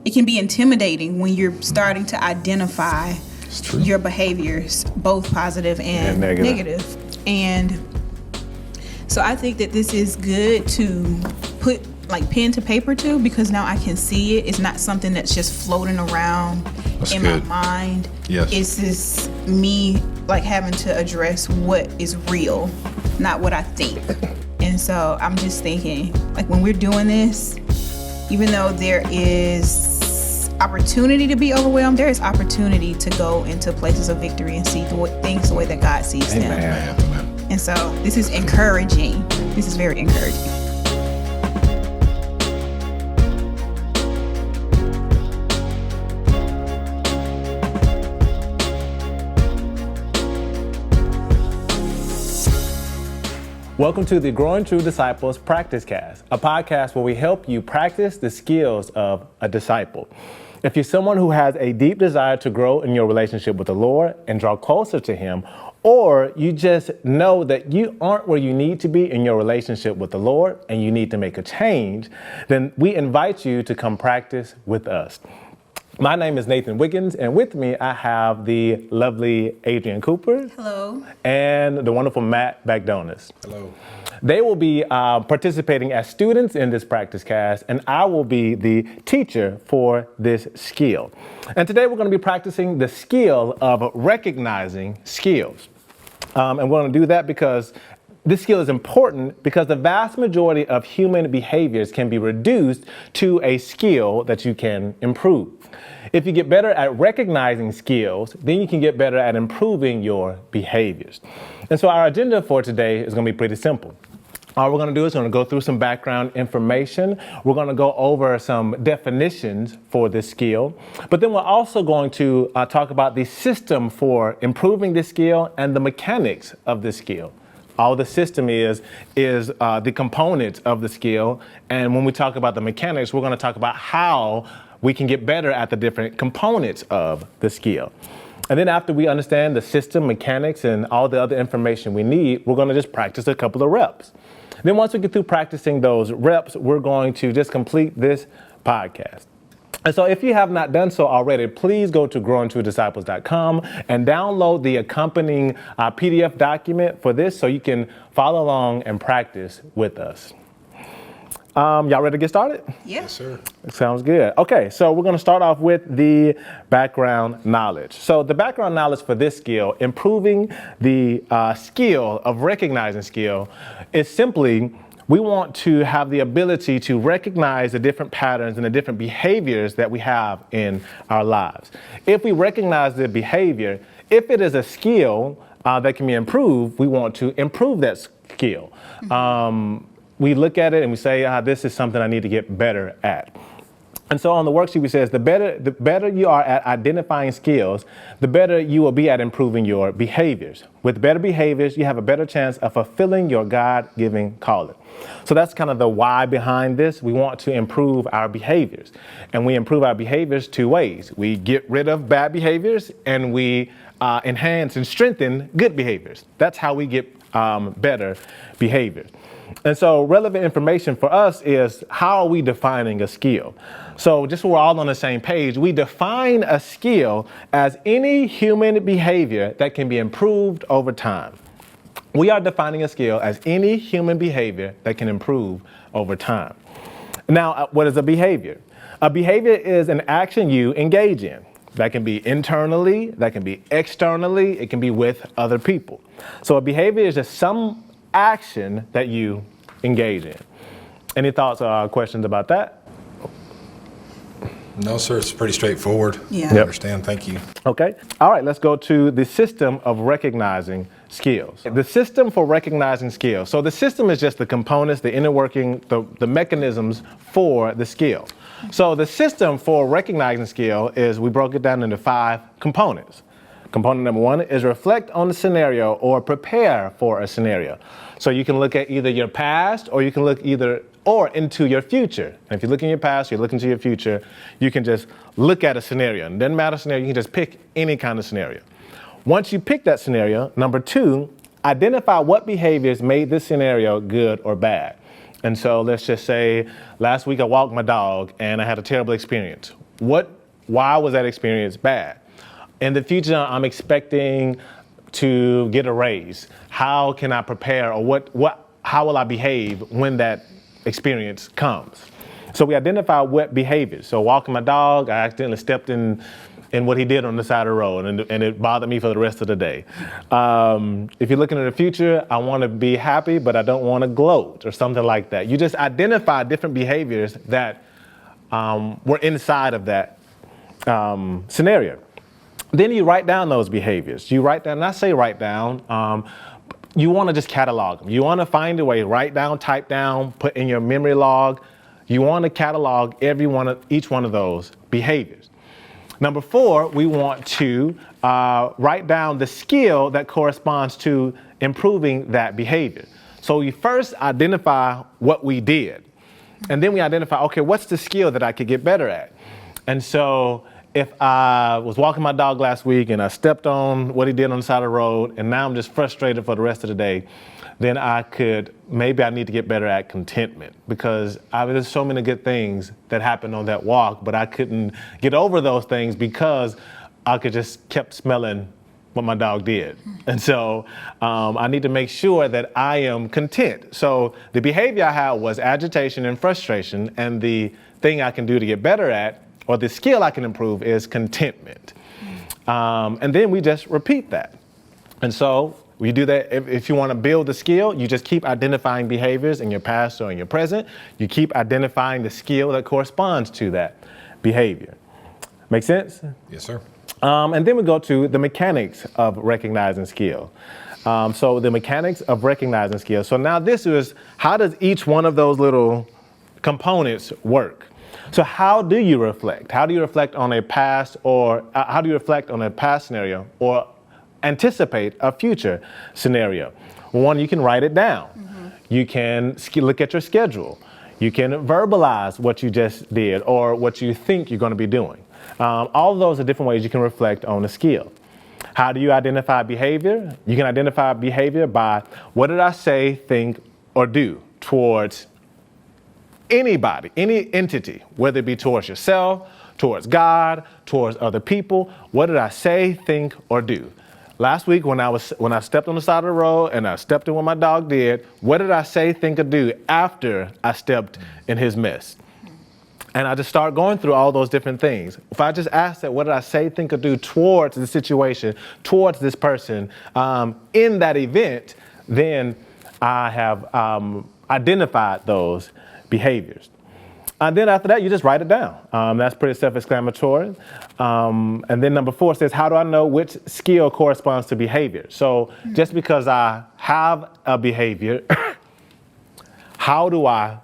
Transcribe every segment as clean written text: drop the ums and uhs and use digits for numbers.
it can be intimidating when you're starting to identify your behaviors, both positive and negative. And so I think that this is good to put like pen to paper to, because now I can see it. It's not something that's just floating around my mind. Yes. It's just me like having to address what is real, not what I think. And so I'm just thinking, like, when we're doing this, even though there is opportunity to be overwhelmed, there is opportunity to go into places of victory and see things the way that God sees them. Amen. And so this is encouraging. This is very encouraging. Welcome to the Growing True Disciples Practicecast, a podcast where we help you practice the skills of a disciple. If you're someone who has a deep desire to grow in your relationship with the Lord and draw closer to Him, or you just know that you aren't where you need to be in your relationship with the Lord and you need to make a change, then we invite you to come practice with us. My name is Nathan Wiggins, and with me I have the lovely Adrian Cooper. Hello. And the wonderful Matt Bagdonis. Hello. They will be participating as students in this practice cast, and I will be the teacher for this skill. And today we're going to be practicing the skill of recognizing skills. And we're going to do that because this skill is important, because the vast majority of human behaviors can be reduced to a skill that you can improve. If you get better at recognizing skills, then you can get better at improving your behaviors. And so our agenda for today is going to be pretty simple. All we're going to do is we're going to go through some background information. We're going to go over some definitions for this skill. But then we're also going to talk about the system for improving this skill and the mechanics of this skill. All the system is the components of the skill. And when we talk about the mechanics, we're going to talk about how we can get better at the different components of the skill. And then after we understand the system, mechanics, and all the other information we need, we're going to just practice a couple of reps. Then once we get through practicing those reps, we're going to just complete this podcast. And so if you have not done so already, please go to growingtruedisciples.com and download the accompanying PDF document for this so you can follow along and practice with us. Y'all ready to get started? Yeah. Yes, sir. Sounds good. Okay, so we're going to start off with the background knowledge. So the background knowledge for this skill, improving the skill of recognizing skill, is simply we want to have the ability to recognize the different patterns and the different behaviors that we have in our lives. If we recognize the behavior, if it is a skill that can be improved, we want to improve that skill. We look at it and we say, this is something I need to get better at. And so on the worksheet, we says the better you are at identifying skills, the better you will be at improving your behaviors. With better behaviors, you have a better chance of fulfilling your God-given calling. So that's kind of the why behind this. We want to improve our behaviors. And we improve our behaviors two ways. We get rid of bad behaviors and we enhance and strengthen good behaviors. That's how we get better behaviors. And so relevant information for us is, how are we defining a skill? So just so we're all on the same page, we define a skill as any human behavior that can be improved over time. We are defining a skill as any human behavior that can improve over time. Now, what is a behavior? A behavior is an action you engage in. That can be internally, that can be externally, it can be with other people. So a behavior is just some action that you engage in. Any thoughts or questions about that? No, sir. It's pretty straightforward. Yeah. I understand. Thank you. Okay. All right. Let's go to the system of recognizing skills. The system for recognizing skills. So the system is just the components, the inner working, the mechanisms for the skill. So the system for recognizing skill is, we broke it down into 5 components. Component number 1 is reflect on the scenario or prepare for a scenario. So you can look at either your past or you can look into your future. And if you look in your past, you look into your future, you can just look at a scenario. And it doesn't matter scenario, you can just pick any kind of scenario. Once you pick that scenario, number 2, identify what behaviors made this scenario good or bad. And so let's just say last week I walked my dog and I had a terrible experience. why was that experience bad? In the future, I'm expecting to get a raise. How can I prepare, or how will I behave when that experience comes? So we identify what behaviors. So walking my dog, I accidentally stepped in what he did on the side of the road, and it bothered me for the rest of the day. If you're looking at the future, I want to be happy, but I don't want to gloat or something like that. You just identify different behaviors that were inside of that scenario. Then you write down those behaviors. You write down, and I say write down, you want to just catalog them. You want to find a way, write down, type down, put in your memory log. You want to catalog each one of those behaviors. Number 4, we want to write down the skill that corresponds to improving that behavior. So you first identify what we did, and then we identify, okay, what's the skill that I could get better at? And so if I was walking my dog last week and I stepped on what he did on the side of the road, and now I'm just frustrated for the rest of the day, then maybe I need to get better at contentment, because there's so many good things that happened on that walk, but I couldn't get over those things because I just kept smelling what my dog did. And so I need to make sure that I am content. So the behavior I had was agitation and frustration, and the thing I can do to get better at, or the skill I can improve, is contentment. And then we just repeat that. And so we do that. If you want to build the skill, you just keep identifying behaviors in your past or in your present. You keep identifying the skill that corresponds to that behavior. Make sense? Yes, sir. And then we go to the mechanics of recognizing skill. So the mechanics of recognizing skill. So now this is, how does each one of those little components work? So how do you reflect? How do you reflect on a past, or how do you reflect on a past scenario or anticipate a future scenario? One, you can write it down. Mm-hmm. You can look at your schedule. You can verbalize what you just did or what you think you're going to be doing. All of those are different ways you can reflect on a skill. How do you identify behavior? You can identify behavior by, what did I say, think, or do towards anybody, any entity, whether it be towards yourself, towards God, towards other people. What did I say, think, or do? Last week when I stepped on the side of the road and I stepped in what my dog did, what did I say, think, or do after I stepped in his mess? And I just start going through all those different things. If I just ask that, what did I say, think, or do towards the situation, towards this person, in that event, then I have identified those behaviors. And then after that, you just write it down. That's pretty self-explanatory. And then number 4 says, how do I know which skill corresponds to behavior? So just because I have a behavior, how do I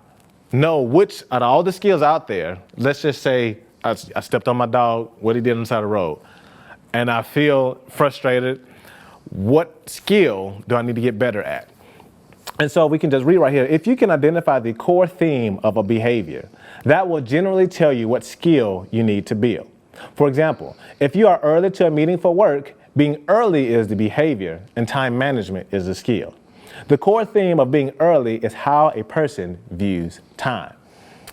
know which out of all the skills out there? Let's just say I stepped on my dog, what he did on the side of the road, and I feel frustrated. What skill do I need to get better at? And so we can just read right here. If you can identify the core theme of a behavior, that will generally tell you what skill you need to build. For example, if you are early to a meeting for work, being early is the behavior and time management is the skill. The core theme of being early is how a person views time.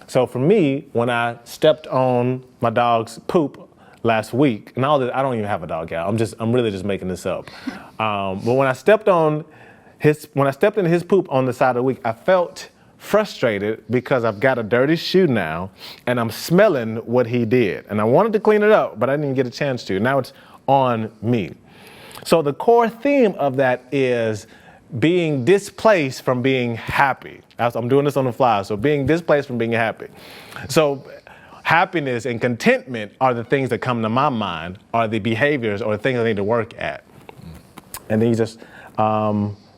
So for me, when I stepped on my dog's poop last week, and all that, I don't even have a dog yet. I'm really just making this up. But when I stepped in his poop on the side of the week, I felt frustrated because I've got a dirty shoe now and I'm smelling what he did. And I wanted to clean it up, but I didn't get a chance to. Now it's on me. So the core theme of that is being displaced from being happy. I'm doing this on the fly, so being displaced from being happy. So happiness and contentment are the things that come to my mind, are the behaviors or the things I need to work at. And then you just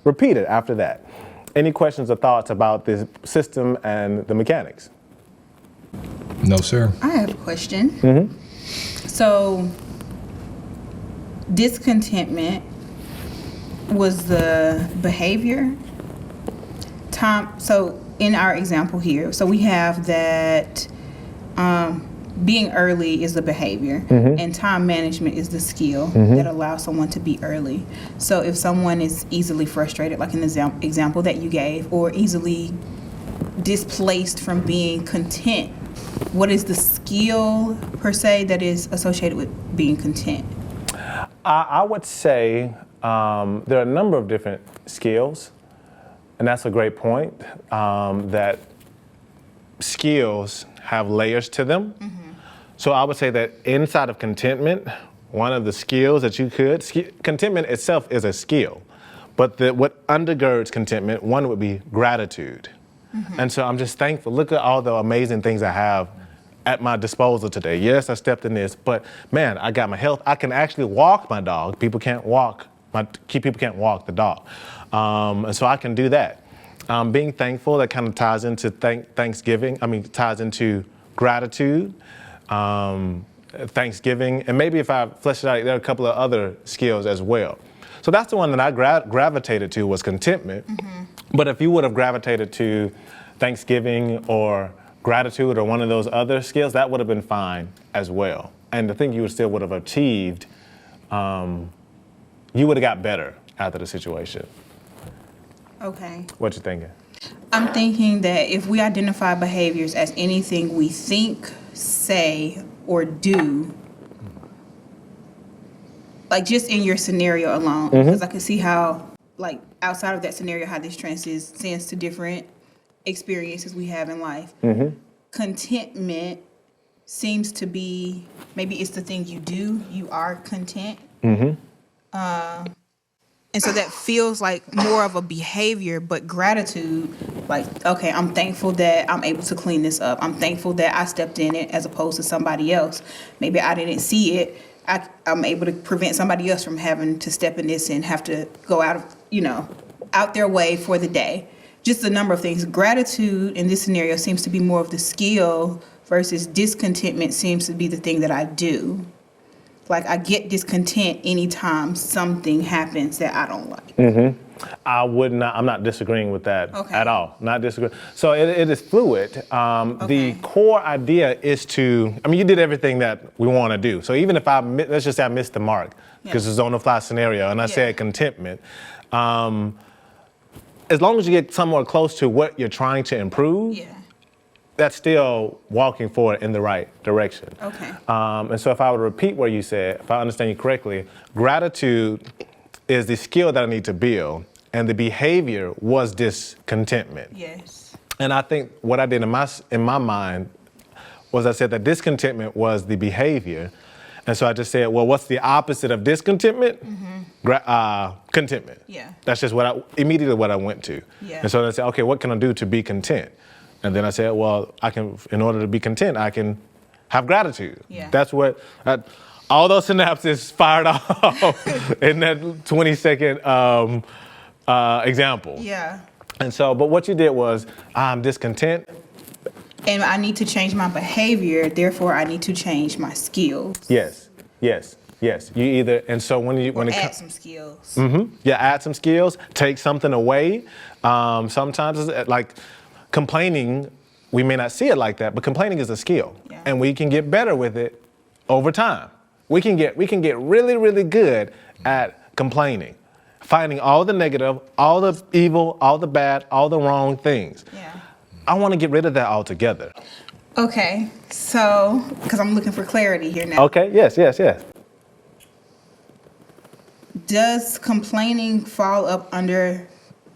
repeat it after that. Any questions or thoughts about this system and the mechanics? No, sir. I have a question. Mm-hmm. So, discontentment was the behavior. So in our example here, so we have that being early is the behavior, mm-hmm. and time management is the skill mm-hmm. that allows someone to be early. So if someone is easily frustrated, like in the example that you gave, or easily displaced from being content, what is the skill per se that is associated with being content? I would say there are a number of different skills, and that's a great point, that skills have layers to them. So I would say that inside of contentment, one of the skills that you could, contentment itself is a skill, but what undergirds contentment, one would be gratitude. And so I'm just thankful. Look at all the amazing things I have at my disposal today. Yes, I stepped in this, but man, I got my health. I can actually walk my dog. People can't walk the dog. And so I can do that. Being thankful, that kind of ties into Thanksgiving. Ties into gratitude, Thanksgiving, and maybe if I flesh it out, there are a couple of other skills as well. So that's the one that I gravitated to, was contentment. But if you would have gravitated to Thanksgiving or gratitude or one of those other skills, that would have been fine as well. And I think you still would have achieved, you would have got better after the situation. Okay. What you thinking? I'm thinking that if we identify behaviors as anything we think, say, or do, like just in your scenario alone, because I can see how, like outside of that scenario, how this transcends to different experiences we have in life. Contentment seems to be, maybe it's the thing you do, you are content. And so that feels like more of a behavior, but gratitude, like, okay, I'm thankful that I'm able to clean this up. I'm thankful that I stepped in it as opposed to somebody else. Maybe I didn't see it. I'm able to prevent somebody else from having to step in this and have to go out their way for the day. Just a number of things. Gratitude in this scenario seems to be more of the skill versus discontentment seems to be the thing that I do. Like I get discontent anytime something happens that I don't like. I'm not disagreeing with that at all. Not disagreeing. So it is fluid. The core idea is to, you did everything that we want to do. So even if let's just say I missed the mark because it's on the fly scenario and I said contentment, as long as you get somewhere close to what you're trying to improve, that's still walking forward in the right direction. And so if I would repeat what you said, if I understand you correctly, gratitude is the skill that I need to build, and the behavior was discontentment. And I think what I did in my mind was I said that discontentment was the behavior. And so I just said, well, what's the opposite of discontentment? Contentment. That's just immediately what I went to. And so I said, okay, what can I do to be content? And then I said, well, in order to be content, I can have gratitude. That's what, all those synapses fired off in that 20-second example. And so, but what you did was, I'm discontent. And I need to change my behavior, therefore I need to change my skills. Yes. You either, and so add some skills. Add some skills, take something away. Sometimes it's like complaining, we may not see it like that, but complaining is a skill. And we can get better with it over time. We can get really, really good at complaining, finding all the negative, all the evil, all the bad, all the wrong things. I want to get rid of that altogether. Okay, so, because I'm looking for clarity here now. Okay, yes. Does complaining fall up under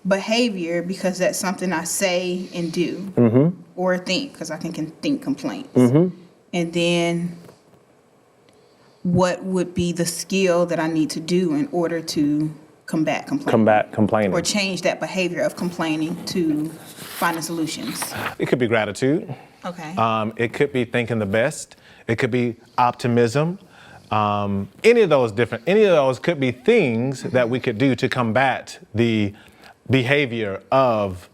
behavior because that's something I say and do or think, because I can think complaints. And then what would be the skill that I need to do in order to combat complaining? Or change that behavior of complaining to finding solutions? It could be gratitude. It could be thinking the best. It could be optimism. Any of those could be things that we could do to combat the behavior of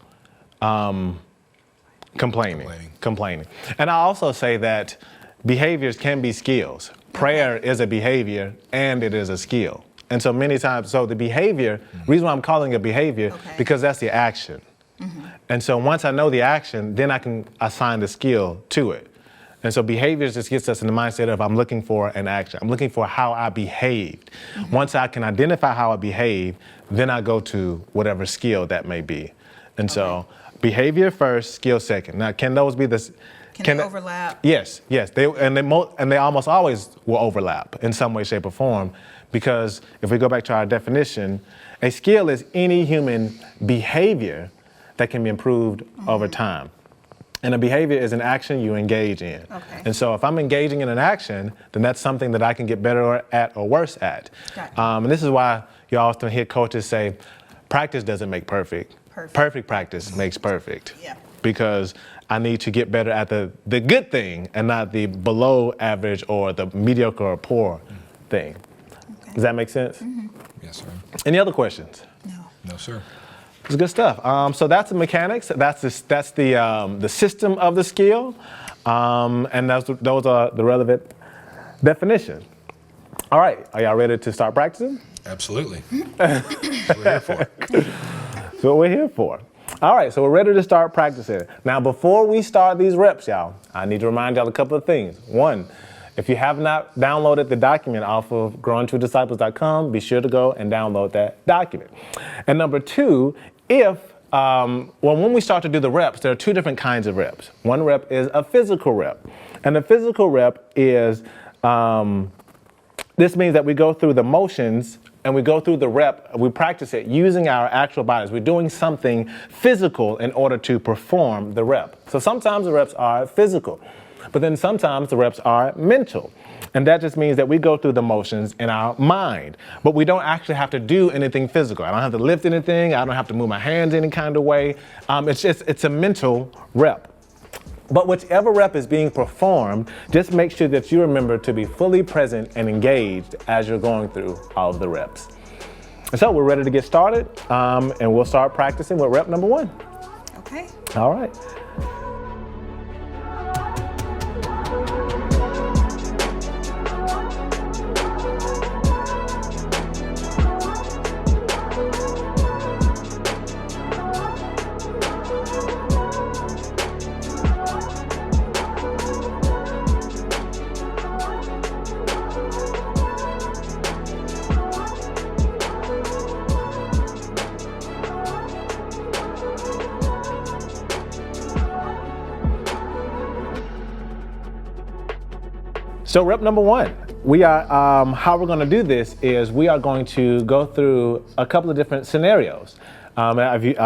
complaining. And I also say that behaviors can be skills. Prayer is a behavior and it is a skill. And so many times, the behavior, reason why I'm calling it behavior, because that's the action. And so once I know the action, then I can assign the skill to it. And so behaviors just gets us in the mindset of I'm looking for an action. I'm looking for how I behaved. Once I can identify how I behave, then I go to whatever skill that may be. And so behavior first, skill second. Now, can those be Can they overlap? Yes. They almost always will overlap in some way, shape, or form, because if we go back to our definition, a skill is any human behavior that can be improved over time. And a behavior is an action you engage in. Okay. And so if I'm engaging in an action, then that's something that I can get better at or worse at. Gotcha. And this is why you often hear coaches say, practice doesn't make perfect. Perfect practice makes perfect. Yeah. Because I need to get better at the good thing and not the below average or the mediocre or poor thing. Okay. Does that make sense? Mm-hmm. Yes, sir. Any other questions? No, sir. It's good stuff. So that's the mechanics. That's the system of the skill, and those are the relevant definitions. All right, are y'all ready to start practicing? Absolutely. That's what we're here for. That's what we're here for. All right, so we're ready to start practicing. Now, before we start these reps, y'all, I need to remind y'all a couple of things. One, if you have not downloaded the document off of growingtruedisciples.com, be sure to go and download that document. And number two, when we start to do the reps, there are two different kinds of reps. One rep is a physical rep. And the physical rep is, this means that we go through the motions and we go through the rep, we practice it using our actual bodies. We're doing something physical in order to perform the rep. So sometimes the reps are physical, but then sometimes the reps are mental. And that just means that we go through the motions in our mind, but we don't actually have to do anything physical. I don't have to lift anything. I don't have to move my hands any kind of way. It's a mental rep. But whichever rep is being performed, just make sure that you remember to be fully present and engaged as you're going through all of the reps. And so we're ready to get started, and we'll start practicing with rep number 1. Okay. All right. So rep number 1, we are, how we're going to do this is we are going to go through a couple of different scenarios. Like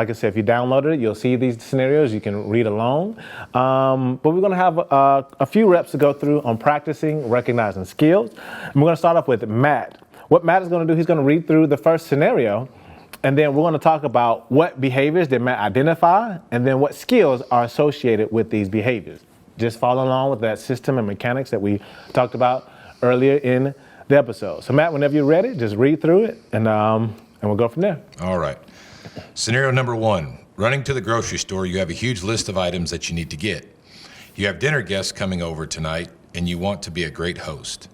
I said, if you downloaded it, you'll see these scenarios. You can read along. But we're going to have a few reps to go through on practicing, recognizing skills. And we're going to start off with Matt. What Matt is going to do, he's going to read through the first scenario, and then we're going to talk about what behaviors did Matt identify, and then what skills are associated with these behaviors. Just follow along with that system and mechanics that we talked about earlier in the episode. So Matt, whenever you're ready, just read through it, and we'll go from there. All right. Scenario number 1, running to the grocery store, you have a huge list of items that you need to get. You have dinner guests coming over tonight, and you want to be a great host.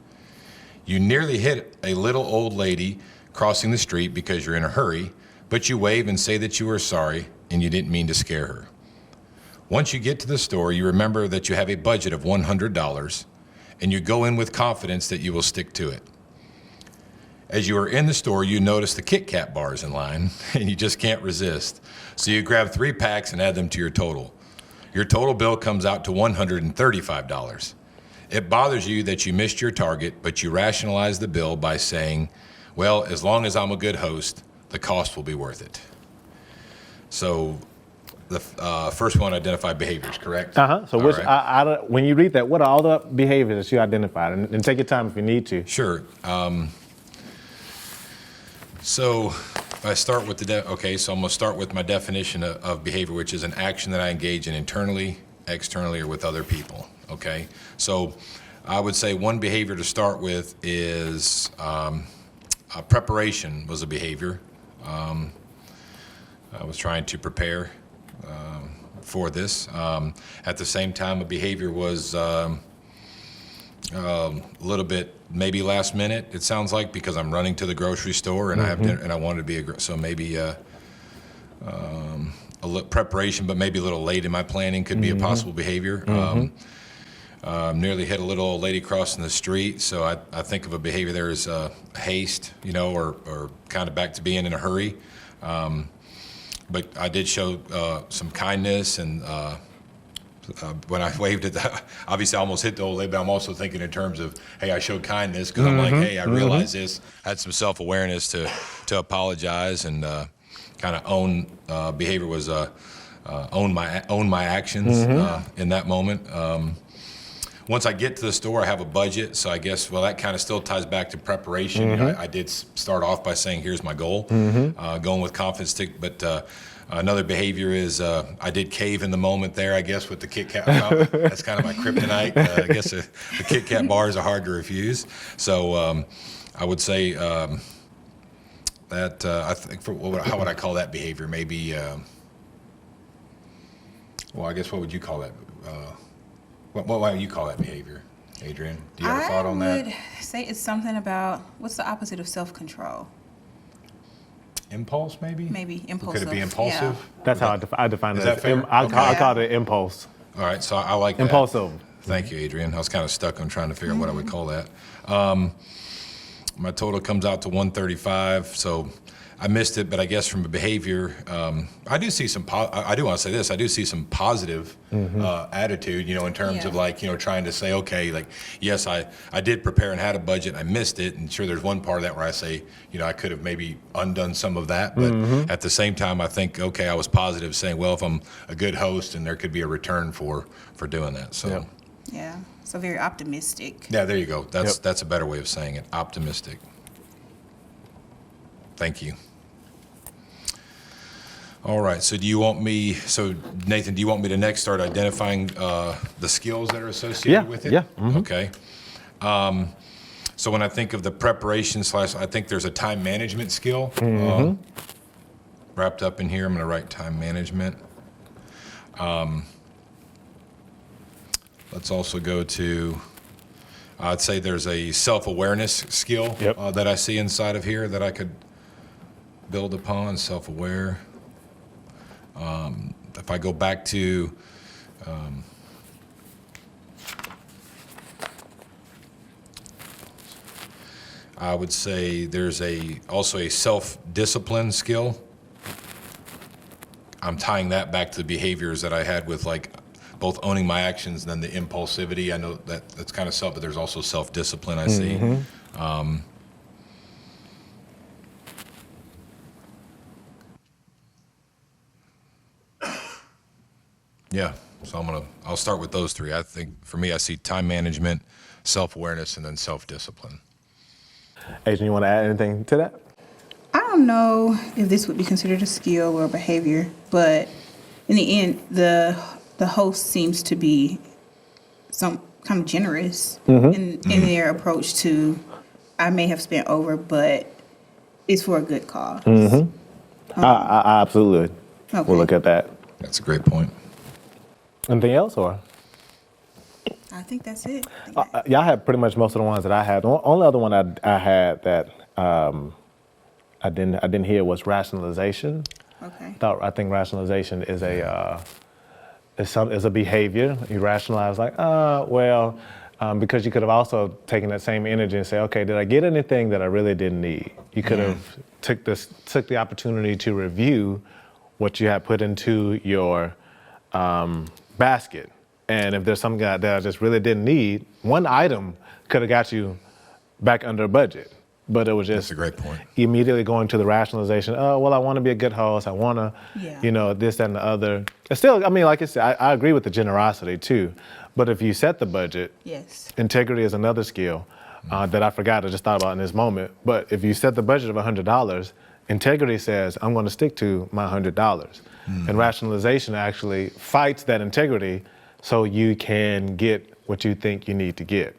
You nearly hit a little old lady crossing the street because you're in a hurry, but you wave and say that you are sorry and you didn't mean to scare her. Once you get to the store, you remember that you have a budget of $100, and you go in with confidence that you will stick to it. As you are in the store, you notice the Kit Kat bars in line, and you just can't resist. So you grab 3 packs and add them to your total. Your total bill comes out to $135. It bothers you that you missed your target, but you rationalize the bill by saying, well, as long as I'm a good host, the cost will be worth it. So the first one, identify behaviors, correct? So which, right. When you read that, what are all the behaviors that you identified? And take your time if you need to. Sure. So if I start with so I'm going to start with my definition of behavior, which is an action that I engage in internally, externally, or with other people. Okay. So I would say one behavior to start with is preparation was a behavior. I was trying to prepare for this. At the same time, a behavior was a little bit maybe last minute. It sounds like, because I'm running to the grocery store and I have dinner and I wanted to be so maybe a preparation, but maybe a little late in my planning could be a possible behavior. Nearly hit a little old lady crossing the street, so I think of a behavior there as haste, or kind of back to being in a hurry. But I did show some kindness and when I waved at that, obviously I almost hit the old lady, but I'm also thinking in terms of, hey, I showed kindness because I'm like, hey, I realize this. I had some self-awareness to apologize and kind of own behavior was own my actions in that moment. Once I get to the store, I have a budget, so I guess, well, that kind of still ties back to preparation. You know, I did start off by saying, here's my goal, going with confidence, but another behavior is I did cave in the moment there, I guess, with the Kit Kat. That's kind of my kryptonite. I guess the Kit Kat bars are hard to refuse. So I would say that I think how would I call that behavior? Maybe, well, I guess what would you call that? What would you call that behavior, Adrian? Do you have a thought on that? I would say it's something about, what's the opposite of self-control? Impulse, maybe? Maybe impulsive. Could it be impulsive? Yeah. That's how I define it. Is that fair? I call it impulse. All right, so I like that. Impulsive. Thank you, Adrian. I was kind of stuck on trying to figure out what I would call that. My total comes out to 135, so I missed it, but I guess from a behavior, I do see some. I do want to say this. I do see some positive attitude, you know, in terms of like, you know, trying to say, okay, like, yes, I did prepare and had a budget. I missed it, and sure, there's one part of that where I say, you know, I could have maybe undone some of that, but at the same time, I think, okay, I was positive, saying, well, if I'm a good host, and there could be a return for doing that. So, Yeah. So very optimistic. yeah, there you go. That's a better way of saying it. Optimistic. Thank you. All right, so Nathan, do you want me to next start identifying the skills that are associated with it? Yeah. Okay. So when I think of the preparation / I think there's a time management skill wrapped up in here. I'm going to write time management. Let's also go to, I'd say there's a self-awareness skill that I see inside of here that I could build upon, self-aware. If I go back to I would say there's also a self-discipline skill. I'm tying that back to the behaviors that I had with like both owning my actions and then the impulsivity. I know that's kind of self, but there's also self-discipline I see. Yeah, so I'll start with those three. I think for me, I see time management, self-awareness, and then self-discipline. Adrian, you want to add anything to that? I don't know if this would be considered a skill or a behavior, but in the end, the host seems to be some kind of generous in their approach to, I may have spent over, but it's for a good cause. I absolutely will look at that. That's a great point. Anything else, or? I think that's it. Yeah, I had pretty much most of the ones that I had. The only other one I had that I didn't hear was rationalization. Okay. I think rationalization is a behavior. You rationalize like, because you could have also taken that same energy and say, okay, did I get anything that I really didn't need? You could have took the opportunity to review what you had put into your basket. And if there's something that I just really didn't need, one item could have got you back under budget. But it was just That's a great point. Immediately going to the rationalization, I want to be a good host. I want to, this, that, and the other. It's still, I mean, like I said, I agree with the generosity too. But if you set the budget, integrity is another skill that I forgot, I just thought about in this moment. But if you set the budget of $100, integrity says, I'm going to stick to my $100. And rationalization actually fights that integrity so you can get what you think you need to get.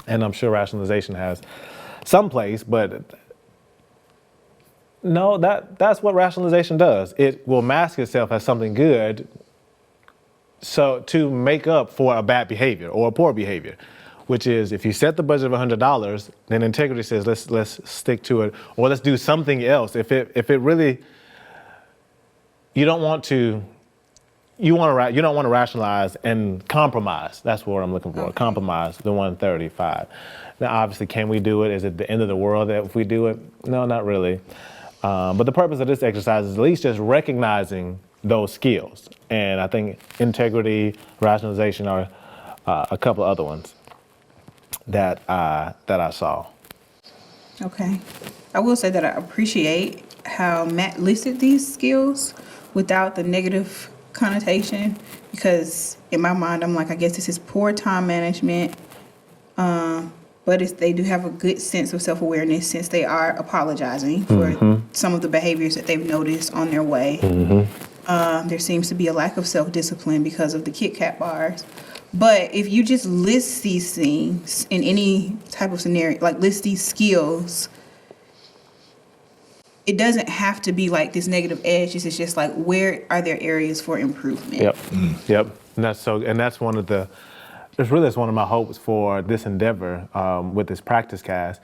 And I'm sure rationalization has some place, but no, that's what rationalization does. It will mask itself as something good so to make up for a bad behavior or a poor behavior, which is if you set the budget of $100, then integrity says let's stick to it, or let's do something else. If it really, you don't want to rationalize and compromise. That's what I'm looking for. Okay. Compromise the 135. Now, obviously, can we do it? Is it the end of the world that if we do it? No, not really. But the purpose of this exercise is at least just recognizing those skills. And I think integrity, rationalization are a couple of other ones that I saw. Okay. I will say that I appreciate how Matt listed these skills without the negative connotation, because in my mind, I'm like, I guess this is poor time management. But they do have a good sense of self-awareness, since they are apologizing for some of the behaviors that they've noticed on their way. There seems to be a lack of self-discipline because of the Kit Kat bars. But if you just list these things in any type of scenario, like list these skills, it doesn't have to be like this negative edge. It's just like, where are there areas for improvement? Yep. And that's one of the. It's one of my hopes for this endeavor with this Practicecast.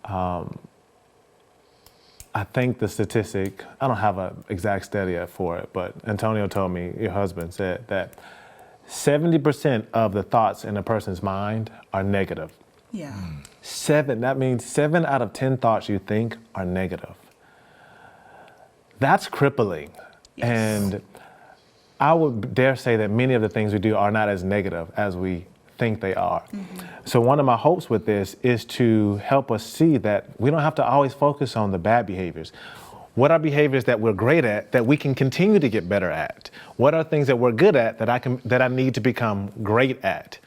I think the statistic, I don't have an exact study for it, but Antonio told me, your husband said that 70% of the thoughts in a person's mind are negative. Yeah. That means 7 out of 10 thoughts you think are negative. That's crippling. Yes. And I would dare say that many of the things we do are not as negative as we think they are. So one of my hopes with this is to help us see that we don't have to always focus on the bad behaviors. What are behaviors that we're great at that we can continue to get better at? What are things that we're good at that I need to become great at?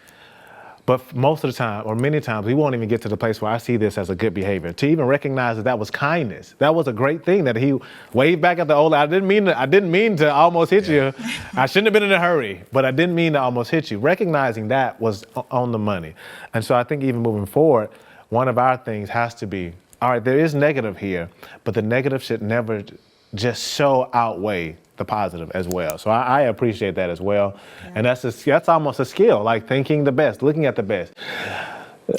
But most of the time, or many times, we won't even get to the place where I see this as a good behavior. To even recognize that was kindness, that was a great thing that he waved back at the old. I didn't mean to almost hit you. I shouldn't have been in a hurry, but I didn't mean to almost hit you. Recognizing that was on the money. And so I think even moving forward, one of our things has to be, all right, there is negative here, but the negative should never just outweigh the positive as well. So I appreciate that as well. Yeah. And that's almost a skill, like thinking the best, looking at the best.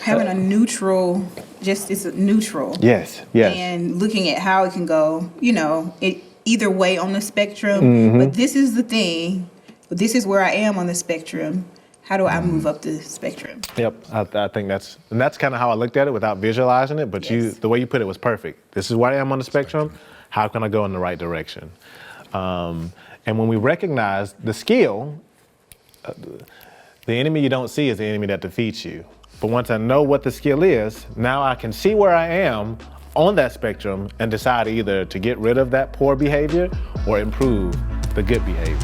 Having a neutral, it's neutral. Yes. And looking at how it can go, either way on the spectrum. But this is the thing. This is where I am on the spectrum. How do I move up the spectrum? Yep, I think that's kind of how I looked at it without visualizing it. But yes. The way you put it was perfect. This is where I am on the spectrum. How can I go in the right direction? And when we recognize the skill, the enemy you don't see is the enemy that defeats you. But once I know what the skill is, now I can see where I am on that spectrum and decide either to get rid of that poor behavior or improve the good behavior.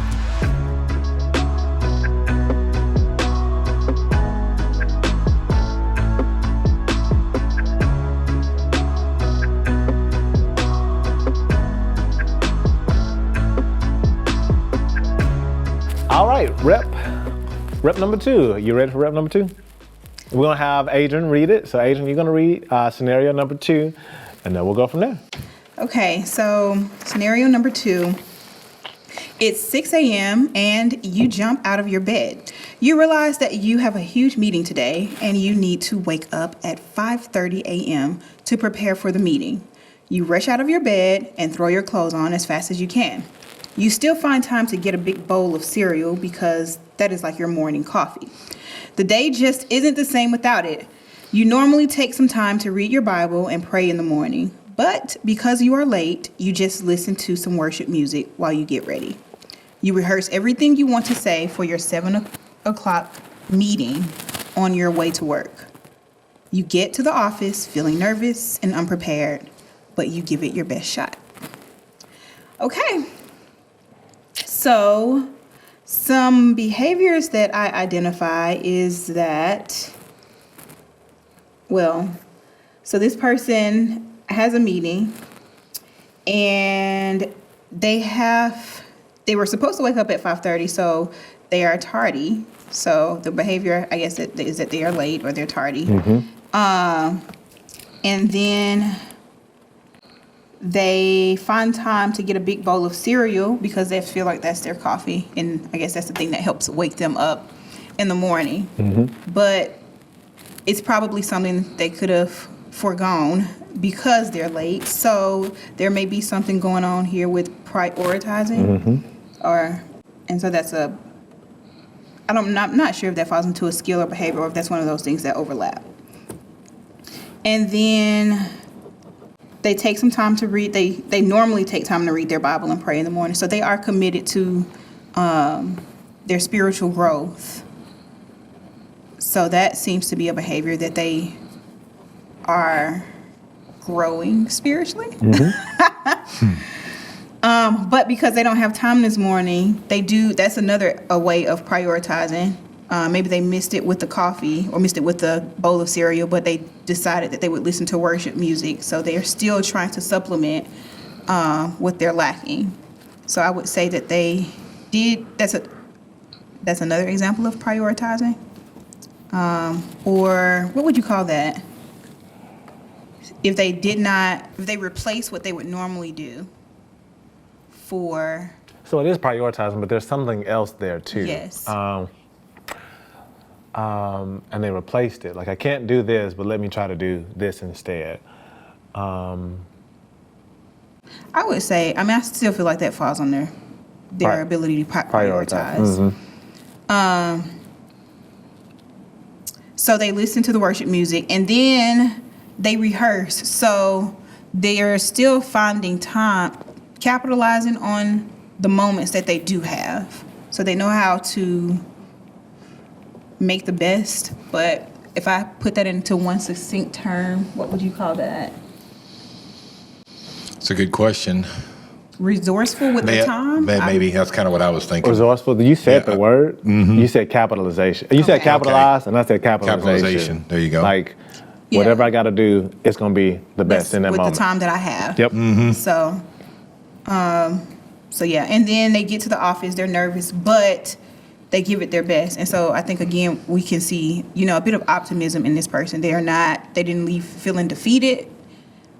All right, rep number 2. You ready for rep number 2? We're gonna have Adrian read it. So Adrian, you're gonna read scenario number 2, and then we'll go from there. Okay, so scenario number 2. It's 6 a.m. and you jump out of your bed. You realize that you have a huge meeting today and you need to wake up at 5:30 a.m. to prepare for the meeting. You rush out of your bed and throw your clothes on as fast as you can. You still find time to get a big bowl of cereal because that is like your morning coffee. The day just isn't the same without it. You normally take some time to read your Bible and pray in the morning, but because you are late, you just listen to some worship music while you get ready. You rehearse everything you want to say for your 7 o'clock meeting on your way to work. You get to the office feeling nervous and unprepared, but you give it your best shot. Okay. So, some behaviors that I identify is that, so this person has a meeting and they were supposed to wake up at 5:30, so they are tardy. So the behavior, I guess, is that they are late or they're tardy. And then they find time to get a big bowl of cereal because they feel like that's their coffee. And I guess that's the thing that helps wake them up in the morning. But it's probably something they could have foregone because they're late. So there may be something going on here with prioritizing. And so that's I'm not sure if that falls into a skill or behavior or if that's one of those things that overlap. And then they take some time to read. They normally take time to read their Bible and pray in the morning. So they are committed to their spiritual growth. So that seems to be a behavior that they are growing spiritually. But because they don't have time this morning, that's another way of prioritizing. Maybe they missed it with the coffee or missed it with the bowl of cereal, but they decided that they would listen to worship music. So they are still trying to supplement what they're lacking. So I would say that they did. That's another example of prioritizing. Or what would you call that? If they replace what they would normally do for. So it is prioritizing, but there's something else there too. Yes. And they replaced it. Like, I can't do this, but let me try to do this instead. I would say, I still feel like that falls on their ability to prioritize. So they listen to the worship music and then they rehearse. So they are still finding time, capitalizing on the moments that they do have. So they know how to make the best. But if I put that into one succinct term, what would you call that? It's a good question. Resourceful with the time? Maybe that's kind of what I was thinking. Resourceful. You said the word. You said capitalization. You said capitalize, and I said capitalization. There you go. Like, whatever I got to do, it's going to be the best in that moment. With the time that I have. Yep. So yeah. And then they get to the office. They're nervous, but they give it their best. And so I think, again, we can see, a bit of optimism in this person. They didn't leave feeling defeated.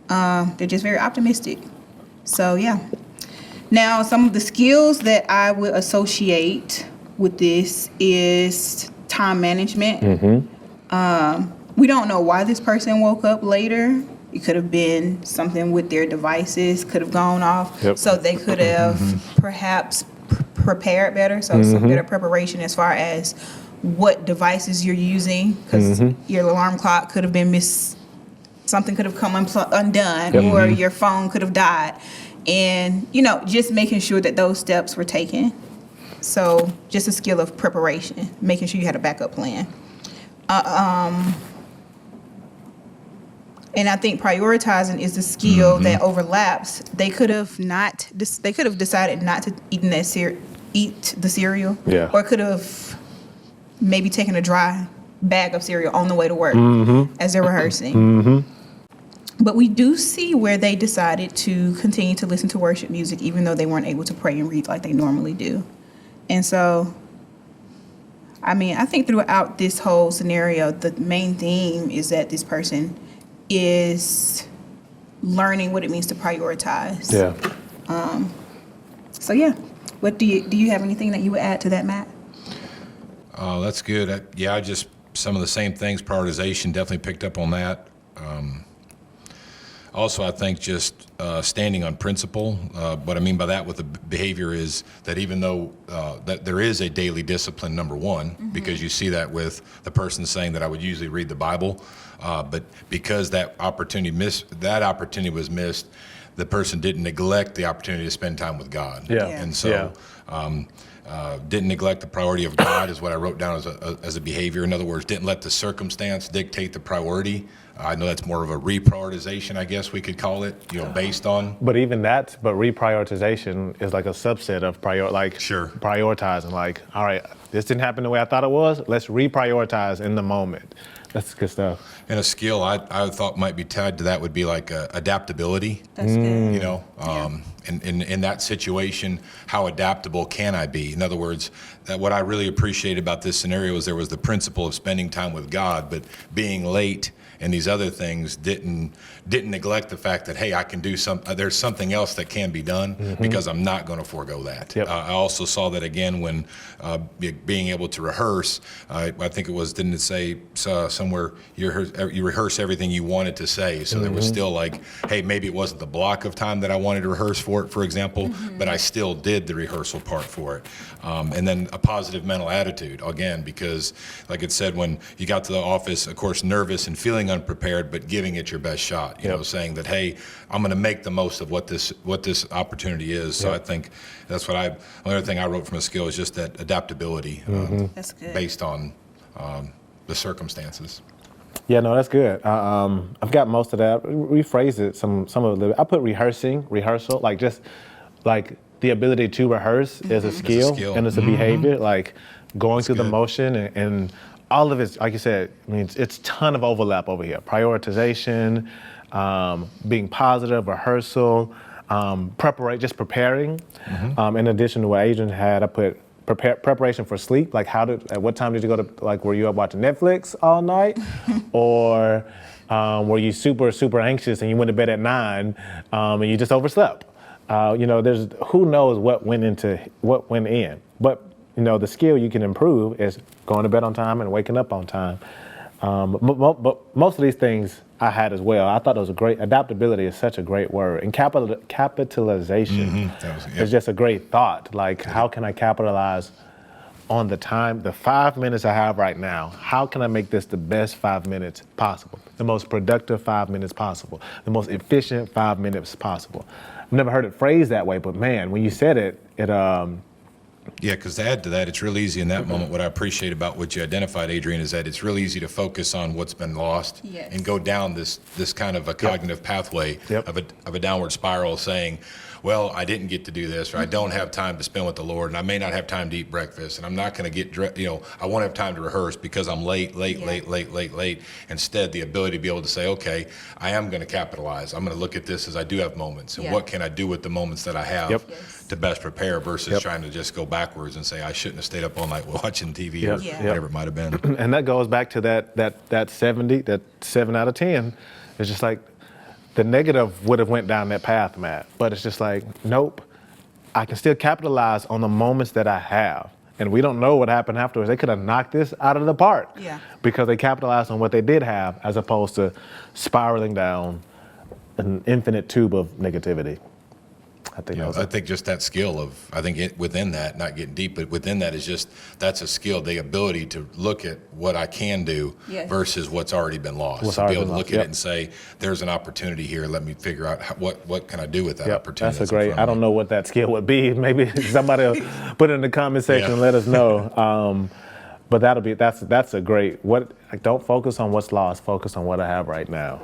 They're just very optimistic. So, yeah. Now, some of the skills that I would associate with this is time management. We don't know why this person woke up later. It could have been something with their devices, could have gone off. Yep. So they could have perhaps prepared better. So some better preparation as far as what devices you're using, because your alarm clock could have been something could have come undone, or your phone could have died. And, just making sure that those steps were taken. So just a skill of preparation, making sure you had a backup plan. And I think prioritizing is a skill that overlaps. They could have decided not to eat the cereal. Yeah. Or could have maybe taken a dry bag of cereal on the way to work as they're rehearsing. But we do see where they decided to continue to listen to worship music, even though they weren't able to pray and read like they normally do. And so, I think throughout this whole scenario, the main theme is that this person is learning what it means to prioritize. Yeah. So yeah, what do you have anything that you would add to that, Matt? Oh, that's good. I just some of the same things. Prioritization, definitely picked up on that. Also, I think just standing on principle. What I mean by that with the behavior is that even though that there is a daily discipline, number one, because you see that with the person saying that I would usually read the Bible, but because that opportunity was missed, the person didn't neglect the opportunity to spend time with God. Yeah. And so didn't neglect the priority of God is what I wrote down as a behavior. In other words, didn't let the circumstance dictate the priority. I know that's more of a reprioritization, I guess we could call it, based on. But even that, reprioritization is like a subset of prioritizing. Like, all right, this didn't happen the way I thought it was. Let's reprioritize in the moment. That's good stuff. And a skill I thought might be tied to that would be like adaptability. That's good. In that situation, how adaptable can I be? In other words, that what I really appreciated about this scenario is there was the principle of spending time with God, but being late and these other things didn't neglect the fact that, hey, I can do there's something else that can be done because I'm not going to forego that. Yep. I also saw that again when being able to rehearse. I think it was, didn't it say somewhere, you rehearse everything you wanted to say. So there was still like, hey, maybe it wasn't the block of time that I wanted to rehearse for it, for example, but I still did the rehearsal part for it. And then a positive mental attitude, again, because like it said, when you got to the office, of course, nervous and feeling unprepared, but giving it your best shot, you know, saying that, hey, I'm going to make the most of what this opportunity is. So I think that's another thing I wrote from a skill is just that adaptability. That's good. Based on the circumstances. Yeah, no, that's good. I've got most of that. Rephrase it some of it. I put rehearsal, like just like the ability to rehearse is a skill and it's a behavior, like going through the motion and all of it, like you said, I mean, it's ton of overlap over here. Prioritization, being positive, rehearsal, preparing. In addition to what Adrian had, I put preparation for sleep, like at what time did you go to, like, were you up watching Netflix all night? Or were you super anxious and you went to bed at 9 and you just overslept? You know, there's, who knows what went in. But, you know, the skill you can improve is going to bed on time and waking up on time. But most of these things I had as well. I thought it was a great, adaptability is such a great word. And capitalization is just a great thought. Like, how can I capitalize on the time, the 5 minutes I have right now? How can I make this the best 5 minutes possible? The most productive 5 minutes possible? The most efficient 5 minutes possible? I've never heard it phrased that way, but man, when you said it, yeah, because to add to that, it's real easy in that moment. What I appreciate about what you identified, Adrian, is that it's real easy to focus on what's been lost and go down this kind of a cognitive pathway of a downward spiral, saying, well, I didn't get to do this, or I don't have time to spend with the Lord, and I may not have time to eat breakfast, and I'm not going to get, I won't have time to rehearse because I'm late. Instead, the ability to be able to say, okay, I am going to capitalize. I'm going to look at this as I do have moments, and what can I do with the moments that I have to best prepare versus trying to just go backwards and say, I shouldn't have stayed up all night watching TV or whatever it might have been. And that goes back to that 7 out of 10. It's just like, the negative would have went down that path, Matt. But it's just like, nope, I can still capitalize on the moments that I have. And we don't know what happened afterwards. They could have knocked this out of the park because they capitalized on what they did have as opposed to spiraling down an infinite tube of negativity. I think just that skill of, within that, not getting deep, but within that is just, that's a skill, the ability to look at what I can do versus what's already been lost. To be able to look at it and say, there's an opportunity here, let me figure out what can I do with that opportunity. That's a great, I don't know what that skill would be. Maybe somebody will put it in the comment section and let us know. But that's a great, don't focus on what's lost, focus on what I have right now.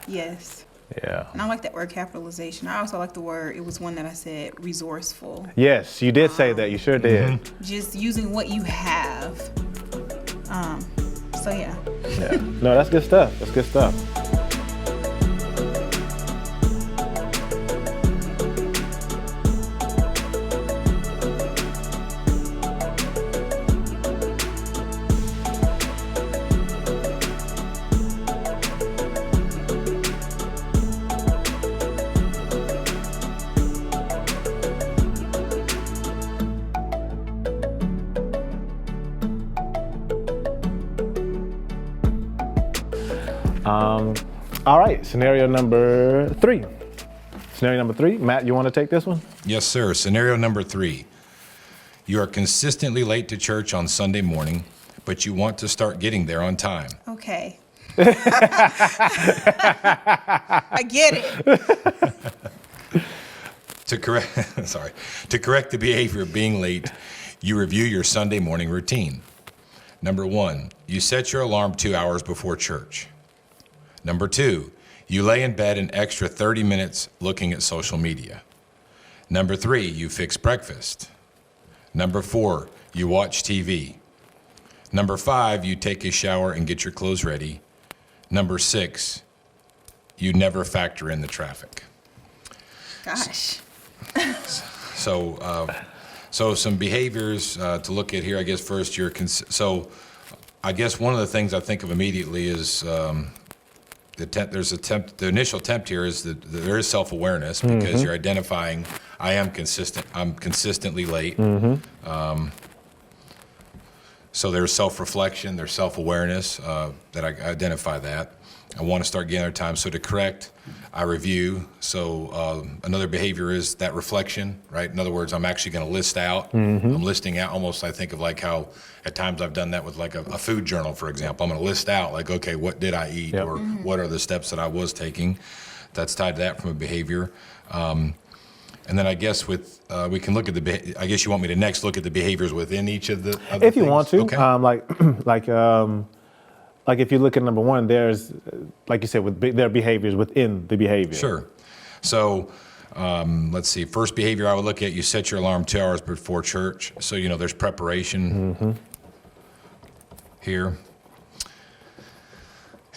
Yes. Yeah. And I like that word capitalization. I also like the word, it was one that I said, resourceful. Yes, you did say that. You sure did. Just using what you have. So yeah. No, that's good stuff. That's good stuff. All right, scenario number 3. Matt, you want to take this one? Yes, sir. Scenario number 3. You are consistently late to church on Sunday morning, but you want to start getting there on time. Okay. I get it. To correct the behavior of being late, you review your Sunday morning routine. Number 1, you set your alarm 2 hours before church. Number 2, you lay in bed an extra 30 minutes looking at social media. Number 3, you fix breakfast. Number 4, you watch TV. Number 5, you take a shower and get your clothes ready. Number 6, you never factor in the traffic. Gosh. So some behaviors to look at here. I guess first, I guess one of the things I think of immediately is the initial attempt here is that there is self-awareness because you're identifying, I'm consistently late. So there's self-reflection, there's self-awareness, that I identify that. I want to start getting other time. So to correct, I review. So another behavior is that reflection, right? In other words, I'm actually going to list out. I'm listing out almost, I think of like how at times I've done that with like a food journal, for example. I'm going to list out like, okay, what did I eat or what are the steps that I was taking? That's tied to that from a behavior. And then I guess with we can look at I guess you want me to next look at the behaviors within each of the if you things? want to. Okay. Like if you look at number one, there's, like you said, there are behaviors within the behavior. Sure. So let's see. First behavior I would look at, you set your alarm 2 hours before church. So, there's preparation here.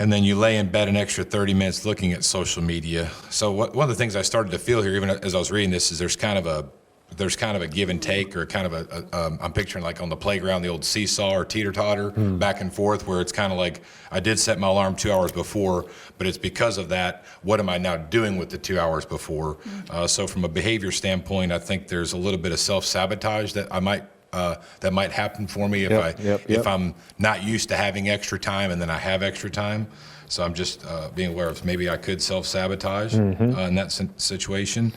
And then you lay in bed an extra 30 minutes looking at social media. So one of the things I started to feel here, even as I was reading this, is there's kind of a give and take, or kind of I'm picturing like on the playground, the old seesaw or teeter-totter back and forth, where it's kind of like I did set my alarm 2 hours before, but it's because of that, what am I now doing with the 2 hours before? So from a behavior standpoint, I think there's a little bit of self-sabotage that that might happen for me if I'm not used to having extra time and then I have extra time. So I'm just being aware of maybe I could self-sabotage in that situation.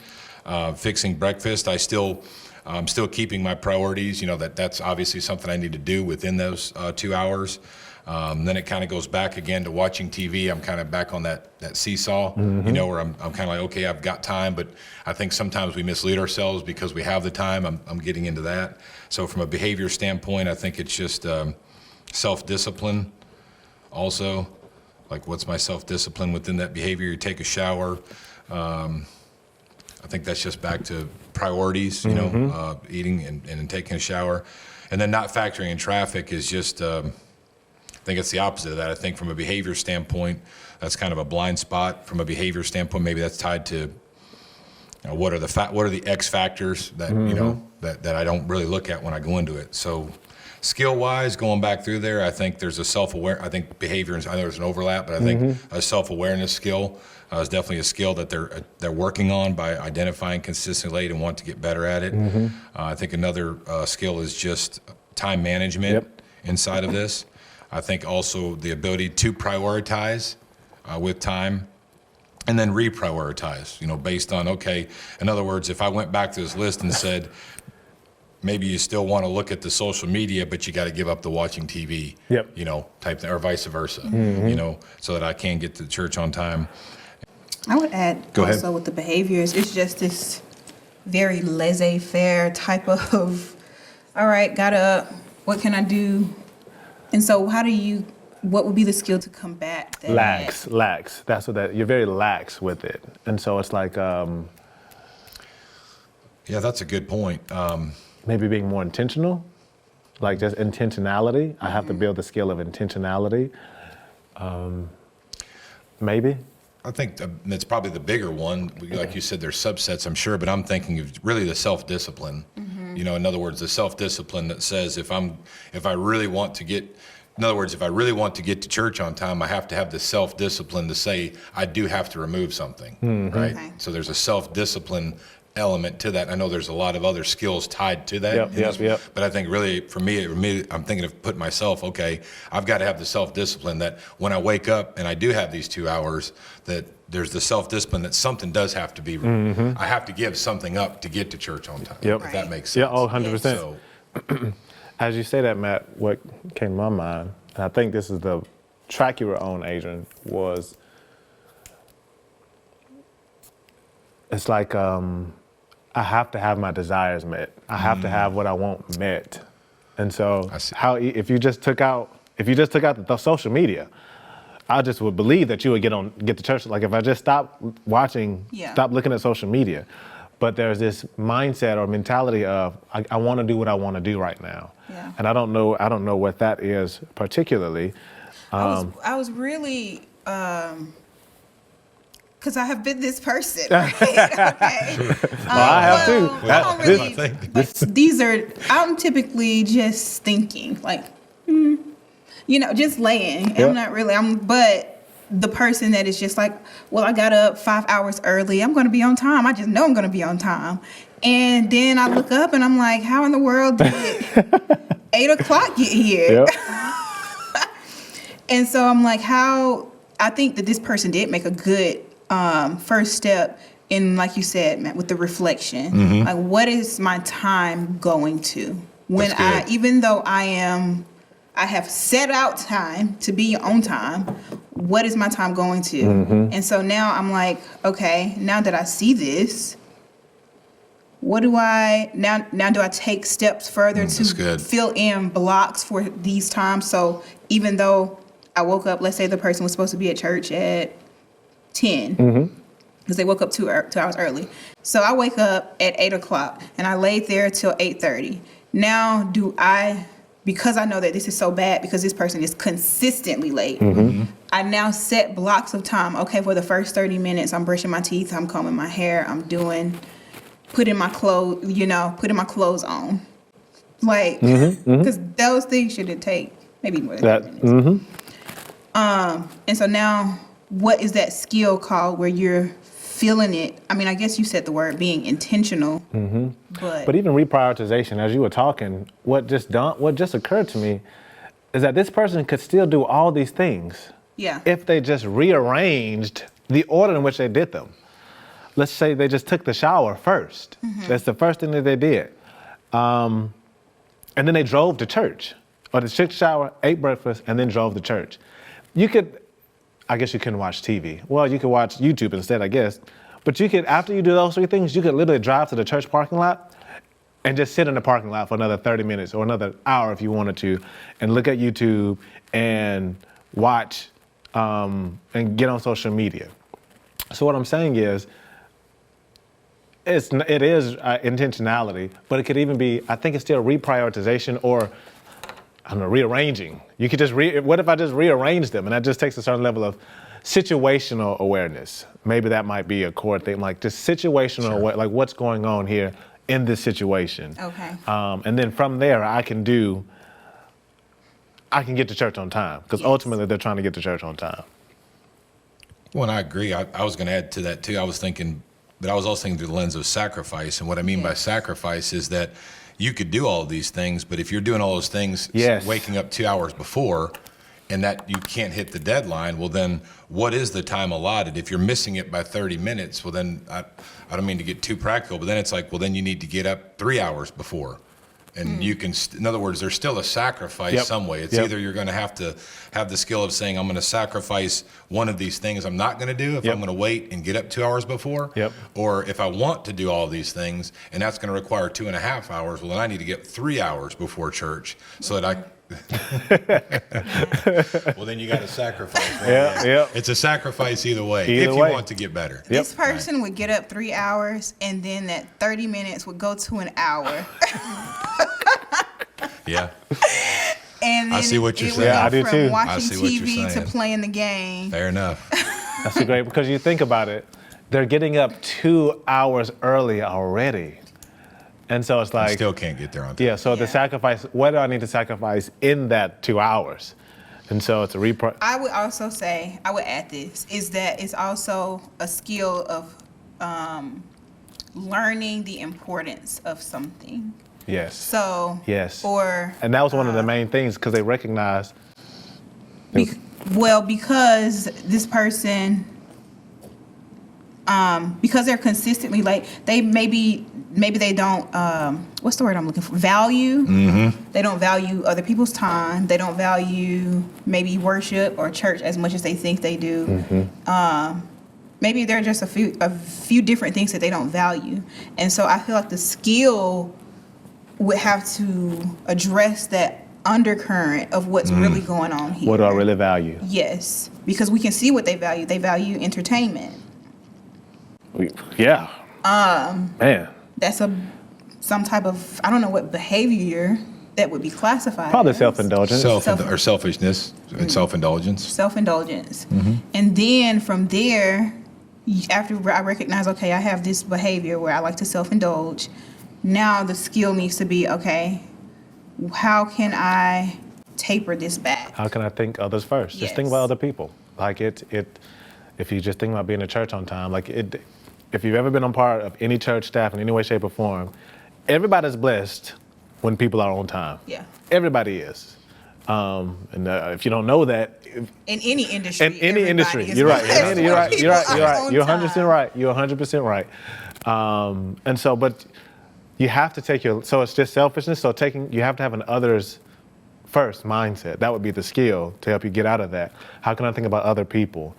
Fixing breakfast, I'm still keeping my priorities. That's obviously something I need to do within those 2 hours. Then it kind of goes back again to watching TV. I'm kind of back on that seesaw, where I'm kind of like, okay, I've got time, but I think sometimes we mislead ourselves because we have the time. I'm getting into that. So from a behavior standpoint, I think it's just self-discipline also. Like, what's my self-discipline within that behavior? You take a shower. I think that's just back to priorities, eating and taking a shower. And then not factoring in traffic is just, I think it's the opposite of that. I think from a behavior standpoint, that's kind of a blind spot. From a behavior standpoint, maybe that's tied to what are the X factors that, that I don't really look at when I go into it. So skill-wise, going back through there, I think there's I think behavior, I know there's an overlap, but I think a self-awareness skill is definitely a skill that they're working on by identifying consistently and want to get better at it. I think another skill is just time management inside of this. I think also the ability to prioritize with time and then reprioritize, based on, okay, in other words, if I went back to this list and said, maybe you still want to look at the social media, but you got to give up the watching TV, type thing, or vice versa, so that I can get to church on time. I would add also with the behaviors, it's just this very laissez-faire type of, all right, got up, what can I do? And so what would be the skill to combat that? Lax. That's what you're very lax with it. And so it's like, yeah, that's a good point. Maybe being more intentional, like just intentionality. I have to build the skill of intentionality. Maybe. I think it's probably the bigger one. Like you said, there's subsets, I'm sure, but I'm thinking of really the self-discipline. In other words, the self-discipline that says if I really want to get to church on time, I have to have the self-discipline to say I do have to remove something, right? Okay. So there's a self-discipline element to that. I know there's a lot of other skills tied to that. Yep. But I think really for me, I'm thinking of putting myself, okay, I've got to have the self-discipline that when I wake up and I do have these 2 hours, that there's the self-discipline that something does have to be, I have to give something up to get to church on time, if that makes sense. Yeah, 100%. So, as you say that, Matt, what came to my mind, and I think this is the track you were on, Adrian, was it's like I have to have my desires met. I have to have what I want met. And so if you just took out the social media, I just would believe that you would get to church. Like if I just stopped looking at social media. But there's this mindset or mentality of I want to do what I want to do right now. Yeah. And I don't know what that is particularly. I was really because I have been this person, right? Okay. I have too. I'm typically just thinking, like, just laying. Yep. But the person that is just like, well, I got up 5 hours early. I'm going to be on time. I just know I'm going to be on time. And then I look up and I'm like, how in the world did 8 o'clock get here. Yep. And so I'm like, I think that this person did make a good first step in, like you said, Matt, with the reflection. Mm-hmm. Like, what is my time going to? When That's good. even though I have set out time to be on time, what is my time going to? Mm-hmm. And so now I'm like, okay, now that I see this, what do I now do I take steps further to fill in blocks for these times? So even though I woke up, let's say the person was supposed to be at church at 10, because they woke up 2 hours early. So I wake up at 8 o'clock and I laid there till 8:30. Now because I know that this is so bad because this person is consistently late, I now set blocks of time. Okay, for the first 30 minutes, I'm brushing my teeth, I'm combing my hair, I'm putting my clothes on. Like, because those things shouldn't take maybe more than 30 minutes. And so now, what is that skill called where you're feeling it? I mean, I guess you said the word being intentional, but even reprioritization, as you were talking, what just occurred to me is that this person could still do all these things if they just rearranged the order in which they did them. Let's say they just took the shower first. That's the first thing that they did. And then they drove to church. Or they took the shower, ate breakfast, and then drove to church. I guess you couldn't watch TV. Well, you could watch YouTube instead, I guess. But you could, after you do those three things, you could literally drive to the church parking lot and just sit in the parking lot for another 30 minutes or another hour if you wanted to, and look at YouTube and watch and get on social media. So what I'm saying is, it is intentionality, but it could even be, I think it's still reprioritization or, I don't know, rearranging. You could just, what if I just rearrange them? And that just takes a certain level of situational awareness. Maybe that might be a core thing, like just situational, like what's going on here in this situation. Okay. And then from there, I can get to church on time, because ultimately they're trying to get to church on time. Well, and I agree. I was going to add to that too. I was thinking also thinking through the lens of sacrifice. And what I mean by sacrifice is that you could do all of these things, but if you're doing all those things, waking up 2 hours before, and that you can't hit the deadline, well then what is the time allotted? If you're missing it by 30 minutes, well then, I don't mean to get too practical, but then it's like, well then you need to get up 3 hours before. And you can, in other words, there's still a sacrifice some way. It's either you're going to have the skill of saying, I'm going to sacrifice one of these things I'm not going to do if I'm going to wait and get up 2 hours before. Or if I want to do all these things, and that's going to require 2.5 hours, well, then I need to get 3 hours before church so that I... Well, then you got to sacrifice. It's a sacrifice either way, if you want to get better. This person would get up 3 hours, and then that 30 minutes would go to an hour. And then I see what you're saying. Yeah, I do too. From watching TV to playing the game. Fair enough. That's great, because you think about it, they're getting up 2 hours early already. And so it's like... Still can't get there on time. Yeah, so the sacrifice, what do I need to sacrifice in that 2 hours? And so it's a I would also say, I would add this, is that it's also a skill of learning the importance of something. Yes. So... Yes. Or... And that was one of the main things, because they recognized... because this person... because they're consistently late, they maybe they don't, what's the word I'm looking for? Value. They don't value other people's time. They don't value maybe worship or church as much as they think they do. Maybe there are just a few different things that they don't value. And so I feel like the skill would have to address that undercurrent of what's really going on here. What do I really value? Yes, because we can see what they value. They value entertainment. Yeah. Man. That's some type of, I don't know what behavior that would be classified Probably as. self-indulgence. Or selfishness and self-indulgence. Self-indulgence. And then from there, after I recognize, okay, I have this behavior where I like to self-indulge, now the skill needs to be, okay, how can I taper this back? How can I think others first? Just think about other people. Like if you just think about being at church on time, if you've ever been a part of any church staff in any way, shape, or form, everybody's blessed when people are on time. Yeah. Everybody is. And if you don't know that, in any industry, you're right. You're right. You're 100% right. You're 100% right. And so, but you have to take so it's just selfishness. So you have to have an others first mindset. That would be the skill to help you get out of that. How can I think about other people?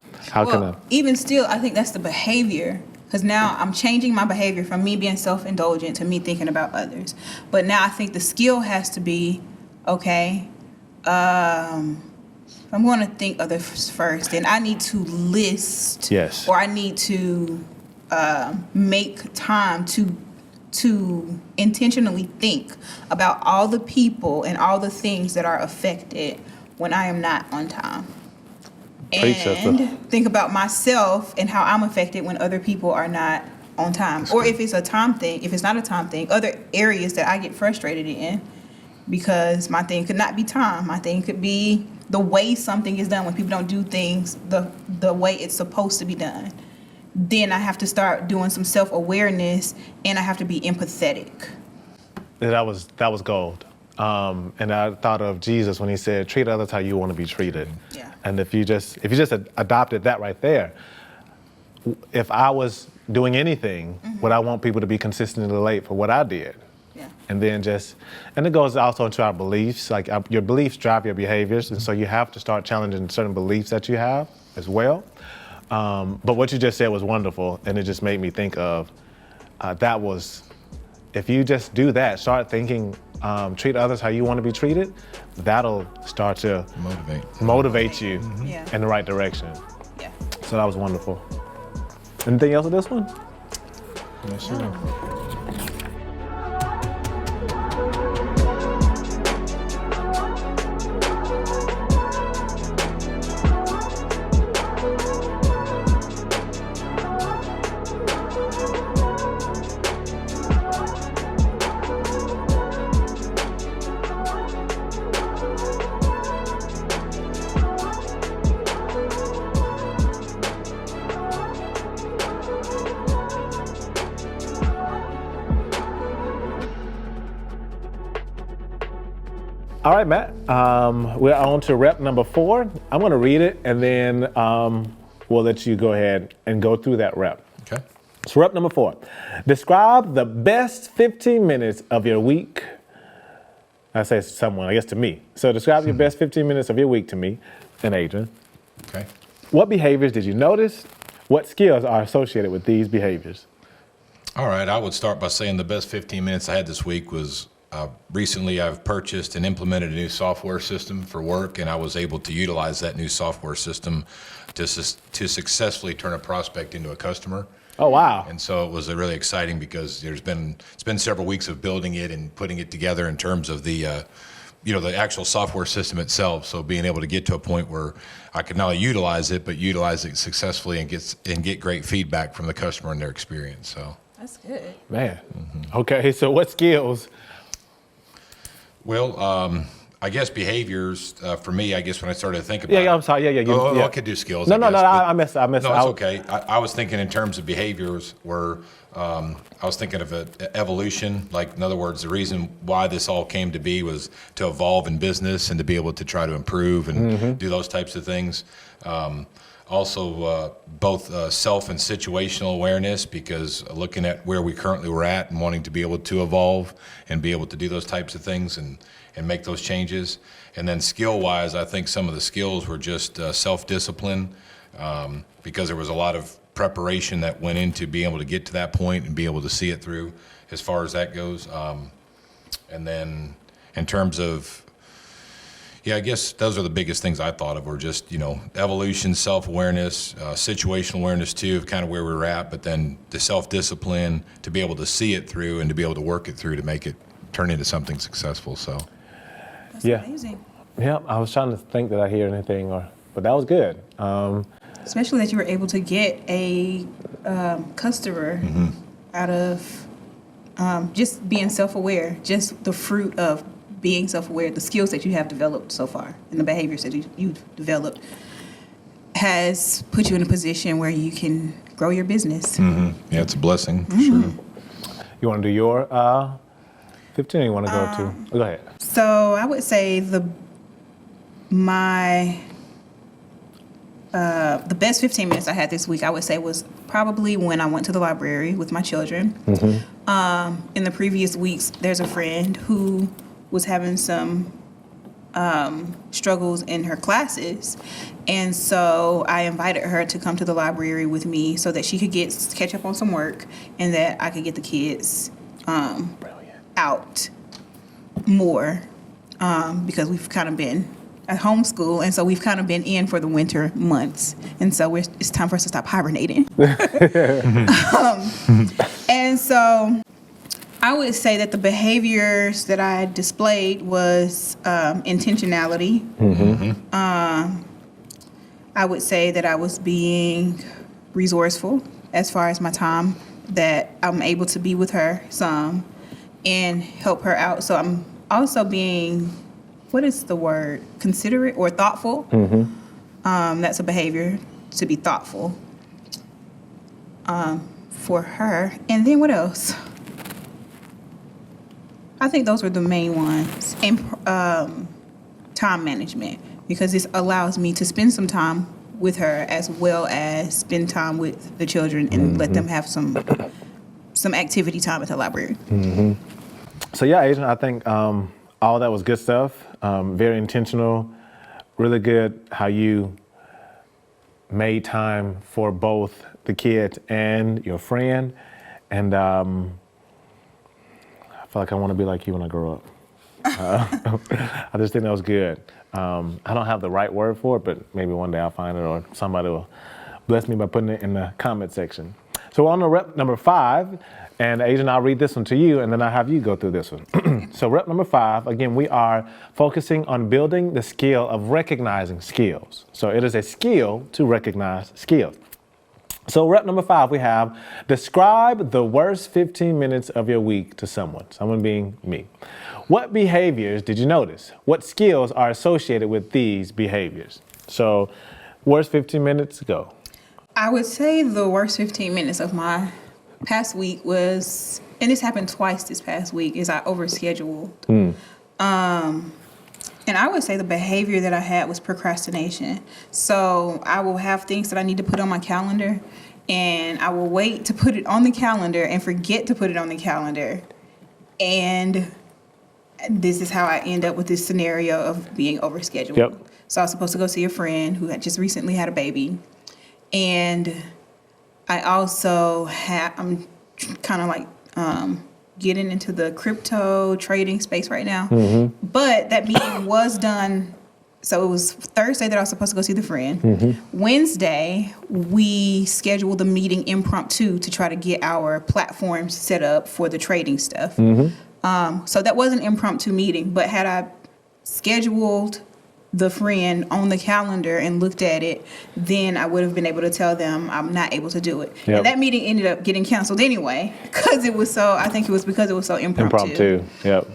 Even still, I think that's the behavior. Because now I'm changing my behavior from me being self-indulgent to me thinking about others. But now I think the skill has to be, okay, I'm going to think others first, and I need to list, or I need to make time to intentionally think about all the people and all the things that are affected when I am not on time. And think about myself and how I'm affected when other people are not on time. Or if it's a time thing, if it's not a time thing, other areas that I get frustrated in, because my thing could not be time. My thing could be the way something is done when people don't do things the way it's supposed to be done. Then I have to start doing some self-awareness, and I have to be empathetic. That was gold. And I thought of Jesus when he said, treat others how you want to be treated. Yeah. And if you just adopted that right there, if I was doing anything, would I want people to be consistently late for what I did? Yeah. And then and it goes also into our beliefs, like your beliefs drive your behaviors. And so you have to start challenging certain beliefs that you have as well. But what you just said was wonderful. And it just made me think of, if you just do that, start thinking, treat others how you want to be treated, that'll start to motivate you in the right direction. Yeah. So that was wonderful. Anything else with this one? Yes, sir. All right, Matt. We're on to rep number 4. I'm going to read it, and then we'll let you go ahead and go through that rep. Okay. So rep number 4. Describe the best 15 minutes of your week. I say someone, I guess to me. So describe your best 15 minutes of your week to me and Adrian. Okay. What behaviors did you notice? What skills are associated with these behaviors? All right. I would start by saying the best 15 minutes I had this week was recently I've purchased and implemented a new software system for work, and I was able to utilize that new software system to successfully turn a prospect into a customer. Oh, wow. And so it was really exciting because it's been several weeks of building it and putting it together in terms of the actual software system itself. So being able to get to a point where I could not only utilize it, but utilize it successfully and get great feedback from the customer and their experience. So that's good. Man. Okay. So what skills? Well, I guess behaviors for me. I guess when I started to think about yeah, I'm sorry. Yeah. I could do skills. No, I missed. No, it's okay. I was thinking in terms of behaviors where I was thinking of evolution. Like, in other words, the reason why this all came to be was to evolve in business and to be able to try to improve and do those types of things. Also, both self and situational awareness, because looking at where we currently were at and wanting to be able to evolve and be able to do those types of things and make those changes. And then skill-wise, I think some of the skills were just self-discipline, because there was a lot of preparation that went into being able to get to that point and be able to see it through as far as that goes. And then in terms of, I guess those are the biggest things I thought of, were just, evolution, self-awareness, situational awareness too, of kind of where we were at, but then the self-discipline to be able to see it through and to be able to work it through to make it turn into something successful. So that's amazing. Yeah, I was trying to think that I hear anything, but that was good. Especially that you were able to get a customer out of just being self-aware, just the fruit of being self-aware, the skills that you have developed so far and the behaviors that you've developed has put you in a position where you can grow your business. Yeah, it's a blessing, for sure. You want to do your 15 you want to go to? Go ahead. So I would say the best 15 minutes I had this week, I would say, was probably when I went to the library with my children. In the previous weeks, there's a friend who was having some struggles in her classes, and so I invited her to come to the library with me so that she could catch up on some work, and that I could get the kids out more, because we've kind of been at homeschool, and so we've kind of been in for the winter months, and so it's time for us to stop hibernating. And so I would say that the behaviors that I displayed was intentionality. I would say that I was being resourceful as far as my time, that I'm able to be with her some and help her out. So I'm also being, what is the word, considerate or thoughtful. That's a behavior, to be thoughtful for her. And then what else? I think those were the main ones. And time management, because this allows me to spend some time with her as well as spend time with the children and let them have some activity time at the library. So yeah, Adrian, I think all that was good stuff. Very intentional, really good how you made time for both the kids and your friend. And I feel like I want to be like you when I grow up. I just think that was good. I don't have the right word for it, but maybe one day I'll find it, or somebody will bless me by putting it in the comment section. So we're on to rep number 5, and Adrian, I'll read this one to you, and then I'll have you go through this one. So rep number 5, again, we are focusing on building the skill of recognizing skills. So it is a skill to recognize skills. So rep number 5, we have describe the worst 15 minutes of your week to someone being me. What behaviors did you notice? What skills are associated with these behaviors? So worst 15 minutes, go. I would say the worst 15 minutes of my past week was, and this happened twice this past week, is I overscheduled. And I would say the behavior that I had was procrastination. So I will have things that I need to put on my calendar, and I will wait to put it on the calendar and forget to put it on the calendar. And this is how I end up with this scenario of being overscheduled. Yep. So I was supposed to go see a friend who had just recently had a baby. And I also I'm kind of like getting into the crypto trading space right now. But that meeting was done. So it was Thursday that I was supposed to go see the friend. Wednesday, we scheduled the meeting impromptu to try to get our platforms set up for the trading stuff. So that was an impromptu meeting, but had I scheduled the friend on the calendar and looked at it, then I would have been able to tell them I'm not able to do it. Yep. And that meeting ended up getting canceled anyway, because it was so, I think it was because it was so impromptu. Yep.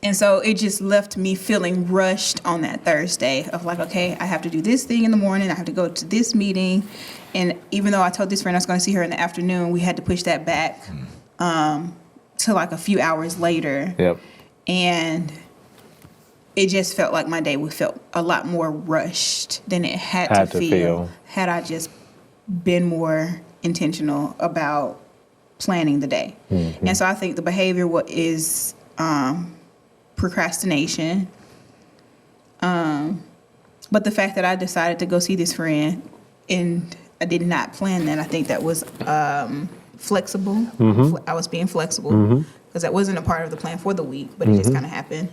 And so it just left me feeling rushed on that Thursday of like, okay, I have to do this thing in the morning. I have to go to this meeting. And even though I told this friend I was going to see her in the afternoon, we had to push that back to like a few hours later. Yep. And it just felt like my day felt a lot more rushed than it had to feel had I just been more intentional about planning the day. And so I think the behavior is procrastination. But the fact that I decided to go see this friend and I did not plan that, I think that was flexible. I was being flexible because that wasn't a part of the plan for the week, but it just kind of happened.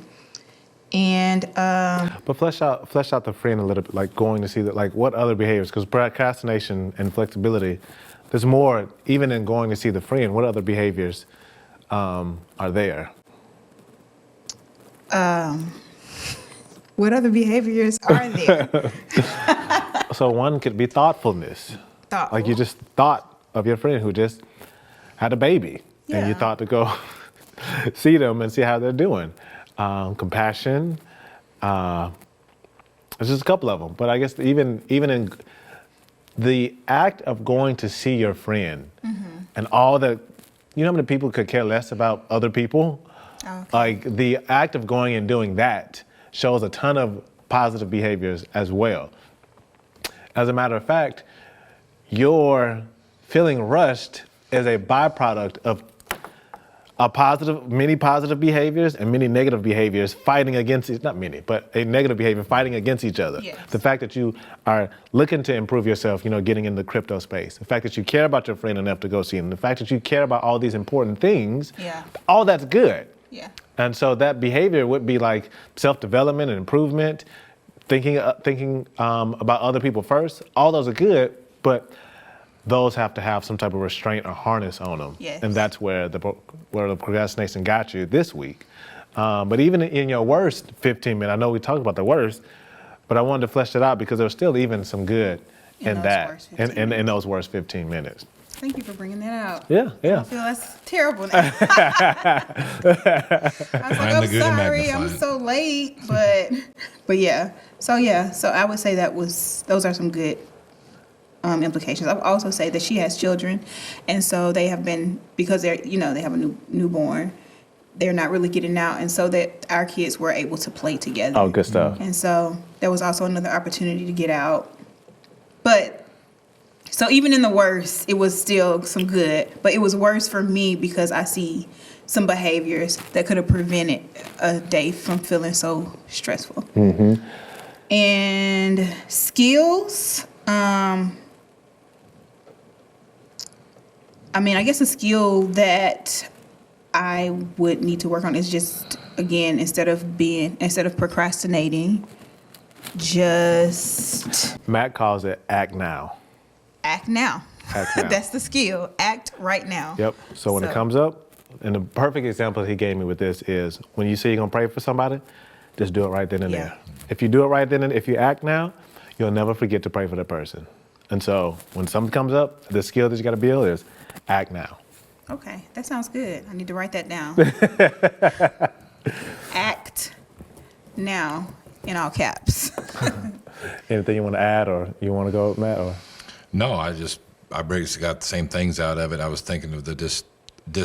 And but flesh out the friend a little bit, like going to see that, like what other behaviors, because procrastination and flexibility, there's more even in going to see the friend. What other behaviors are there? What other behaviors are there? So one could be thoughtfulness. Thoughtful. Like you just thought of your friend who just had a baby, and you thought to go see them and see how they're doing. Compassion. There's just a couple of them, but I guess even in the act of going to see your friend and all that, you know how many people could care less about other people? Okay. Like the act of going and doing that shows a ton of positive behaviors as well. As a matter of fact, your feeling rushed is a byproduct of many positive behaviors and many negative behaviors fighting against, not many, but a negative behavior fighting against each other. Yes. The fact that you are looking to improve yourself, getting in the crypto space. The fact that you care about your friend enough to go see him. The fact that you care about all these important things. Yeah. All that's good. Yeah. And so that behavior would be like self-development and improvement, thinking about other people first. All those are good, but those have to have some type of restraint or harness on them. Yes. And that's where the procrastination got you this week. But even in your worst 15 minutes, I know we talked about the worst, but I wanted to flesh it out because there's still even some good in that, in those worst 15 minutes. Thank you for bringing that out. Yeah. I feel that's terrible now. I was like, I'm sorry, I'm so late, but yeah. So I would say those are some good implications. I would also say that she has children, and so they have been, because they're, they have a newborn, they're not really getting out, and so that our kids were able to play together. Oh, good stuff. And so there was also another opportunity to get out. But so even in the worst, it was still some good, but it was worse for me because I see some behaviors that could have prevented a day from feeling so stressful. Mm-hmm. And skills, I guess a skill that I would need to work on is just, again, instead of procrastinating, just Matt calls it act now. Act now. Act now. That's the skill. Act right now. Yep. So when it comes up, and the perfect example he gave me with this is when you say you're gonna pray for somebody, just do it right then and there. If you do it right then and if you act now, you'll never forget to pray for that person. And so when something comes up, the skill that you gotta build is act now. Okay, that sounds good. I need to write that down. Act now in all caps. Anything you want to add, or you want to go, Matt? Or? No, I basically got the same things out of it. I was thinking of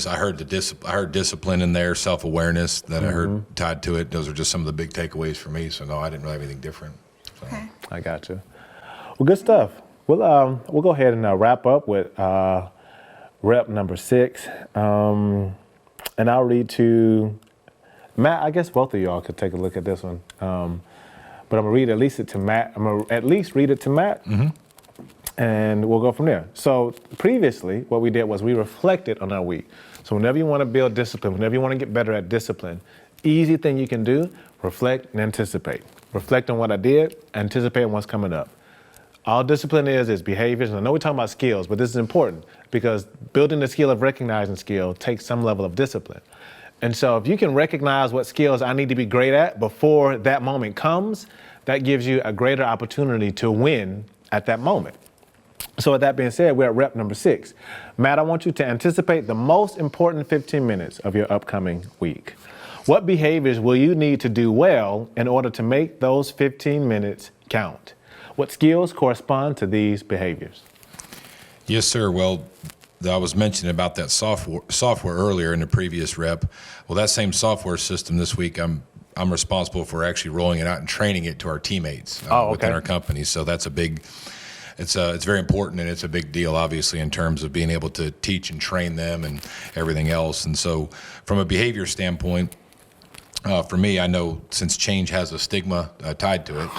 I heard discipline in there, self-awareness that I heard tied to it. Those are just some of the big takeaways for me. So no, I didn't really have anything different. So. Okay. I got you. Well, good stuff. We'll go ahead and wrap up with rep number 6, and I'll read to Matt. I guess both of y'all could take a look at this one, but I'm gonna read at least to Matt. Mm-hmm. And we'll go from there. So previously, what we did was we reflected on our week. So whenever you want to build discipline, whenever you want to get better at discipline, easy thing you can do: reflect and anticipate. Reflect on what I did, anticipate what's coming up. All discipline is behaviors, and I know we're talking about skills, but this is important because building the skill of recognizing skill takes some level of discipline. And so if you can recognize what skills I need to be great at before that moment comes, that gives you a greater opportunity to win at that moment. So with that being said, we're at rep number 6. Matt, I want you to anticipate the most important 15 minutes of your upcoming week. What behaviors will you need to do well in order to make those 15 minutes count? What skills correspond to these behaviors? Yes, sir. Well, I was mentioning about that software earlier in the previous rep. Well, that same software system this week, I'm responsible for actually rolling it out and training it to our teammates within our company. So that's it's very important, and it's a big deal, obviously, in terms of being able to teach and train them and everything else. And so from a behavior standpoint, for me, I know since change has a stigma tied to it,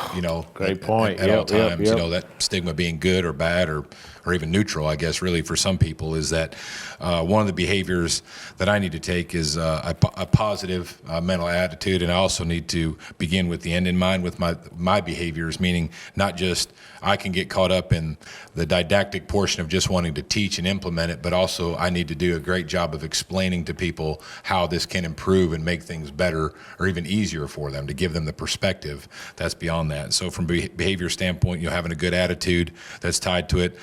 Great point. At all times, that stigma being good or bad or even neutral, I guess, really for some people, is that one of the behaviors that I need to take is a positive mental attitude, and I also need to begin with the end in mind with my behaviors, meaning not just I can get caught up in the didactic portion of just wanting to teach and implement it, but also I need to do a great job of explaining to people how this can improve and make things better better or even easier for them, to give them the perspective that's beyond that. And so from behavior standpoint, having a good attitude that's tied to it.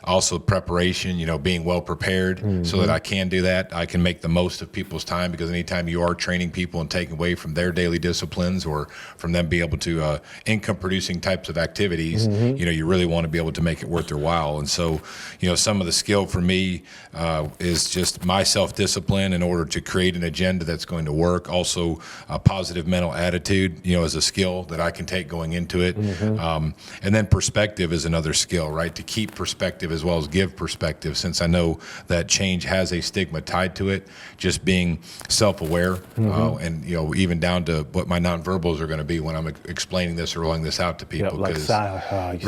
Also preparation, being well prepared so that I can do that. I can make the most of people's time, because anytime you are training people and taking away from their daily disciplines or from them being able to income producing types of activities, you really want to be able to make it worth their while. And so, some of the skill for me is just my self-discipline in order to create an agenda that's going to work. Also, a positive mental attitude, is a skill that I can take going into it. And then perspective is another skill, right? To keep perspective as well as give perspective, since I know that change has a stigma tied to it. Just being self-aware and, even down to what my nonverbals are going to be when I'm explaining this or rolling this out to people. Like, you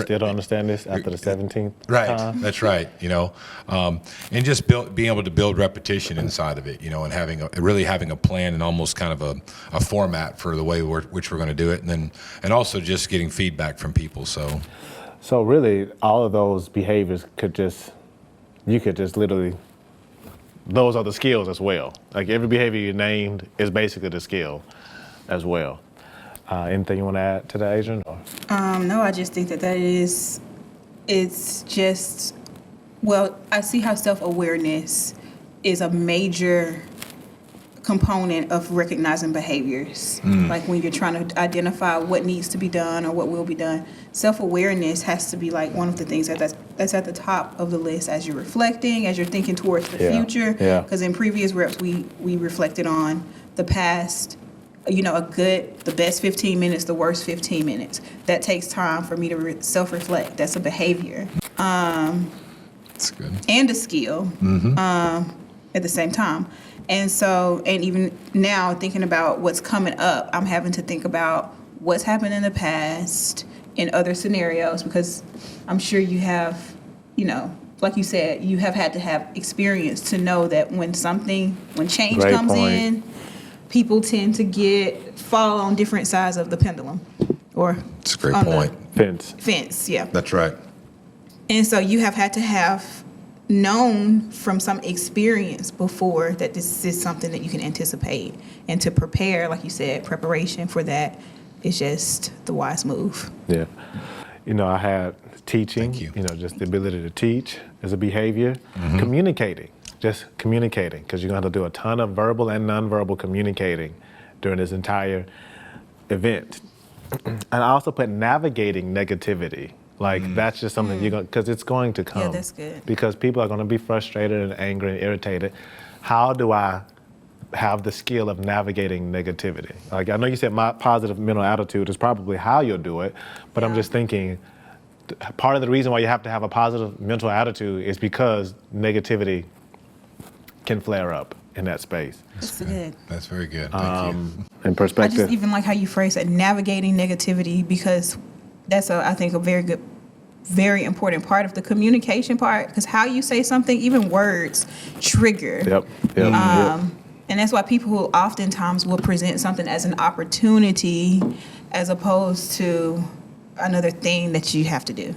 still don't understand this after the 17th right, time? That's right, and just being able to build repetition inside of it, and having a plan and almost kind of a format for the way which we're going to do it, and also just getting feedback from people. So really, all of those behaviors you could just literally, those are the skills as well. Like every behavior you named is basically the skill as well. Anything you want to add to that, Adrian? No, I just think it's just, I see how self-awareness is a major component of recognizing behaviors. Like when you're trying to identify what needs to be done or what will be done, self-awareness has to be like one of the things that's at the top of the list as you're reflecting, as you're thinking towards the future. Because in previous reps, we reflected on the past, the best 15 minutes, the worst 15 minutes. That takes time for me to self-reflect. That's a behavior. That's good. And a skill at the same time. And so, and even now thinking about what's coming up, I'm having to think about what's happened in the past in other scenarios, because I'm sure you have, like you said, you have had to have experience to know that when change comes in, people tend to fall on different sides of the pendulum. That's a great point. Fence, yeah. That's right. And so you have had to have known from some experience before that this is something that you can anticipate, and to prepare, like you said, preparation for that is just the wise move. Yeah. I had teaching, just the ability to teach as a behavior, communicating, because you're going to have to do a ton of verbal and nonverbal communicating during this entire event. And I also put navigating negativity. Like that's just something because it's going to come. Yeah, that's good. Because people are going to be frustrated and angry and irritated. How do I have the skill of navigating negativity? Like I know you said my positive mental attitude is probably how you'll do it, but I'm just thinking part of the reason why you have to have a positive mental attitude is because negativity can flare up in that space. That's good. That's very good. Thank you. And perspective. I just even like how you phrase it, navigating negativity, because that's I think a very important part of the communication part, because how you say something, even words, trigger. Yep. And that's why people who oftentimes will present something as an opportunity as opposed to another thing that you have to do.